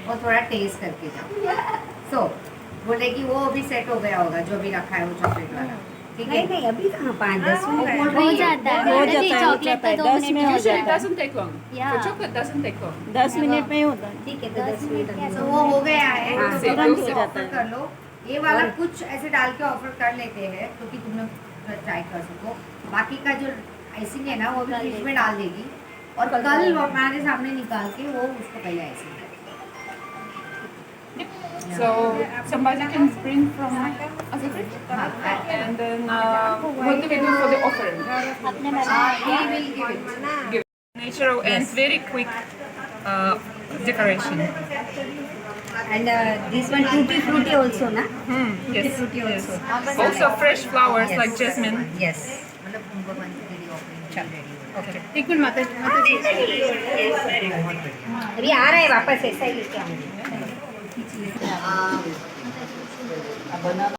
वो थोड़ा टेस्ट करके जाओ। So बोले कि वो अभी सेट हो गया होगा जो भी रखा है वो चॉकलेट वाला, ठीक है? नहीं अभी कहाँ 5-10 मिनट बोल हो रही है। जाता है हो मैडम जाता जी, है, चॉकलेट तो 2 10 मिनट में में हो हो Usually it जाता है। doesn't take long. Yeah. For chocolate, it doesn't take long. 10 minute में ही होता है। ठीक है तो 10 मिनट तो वो हो गया है, हाँ, तो तुरंत तुरंत हो से जाता ऑफर है। कर लो। ये वाला कुछ ऐसे डाल के ऑफर कर लेते हैं तो कि तुम लोग ट्राई कर सको। बाकी का जो आइसिंग है ना वो भी फ्रिज में डाल देगी और कल वो हमारे सामने निकाल के वो उसको पहले आइसिंग करेगी। So somebody can bring from the fridge. And then what do we do for the offering? अपने madam He will give it. Give natural and very quick decoration. And this one tutti frutti also na? Yes. Frutti also. Also fresh flowers like jasmine. Yes. मतलब उनको बन के तेरी offering ready हो Okay. एक minute माता जी। अभी आ रहा है वापस ऐसा ही लेके आऊंगी। बनाना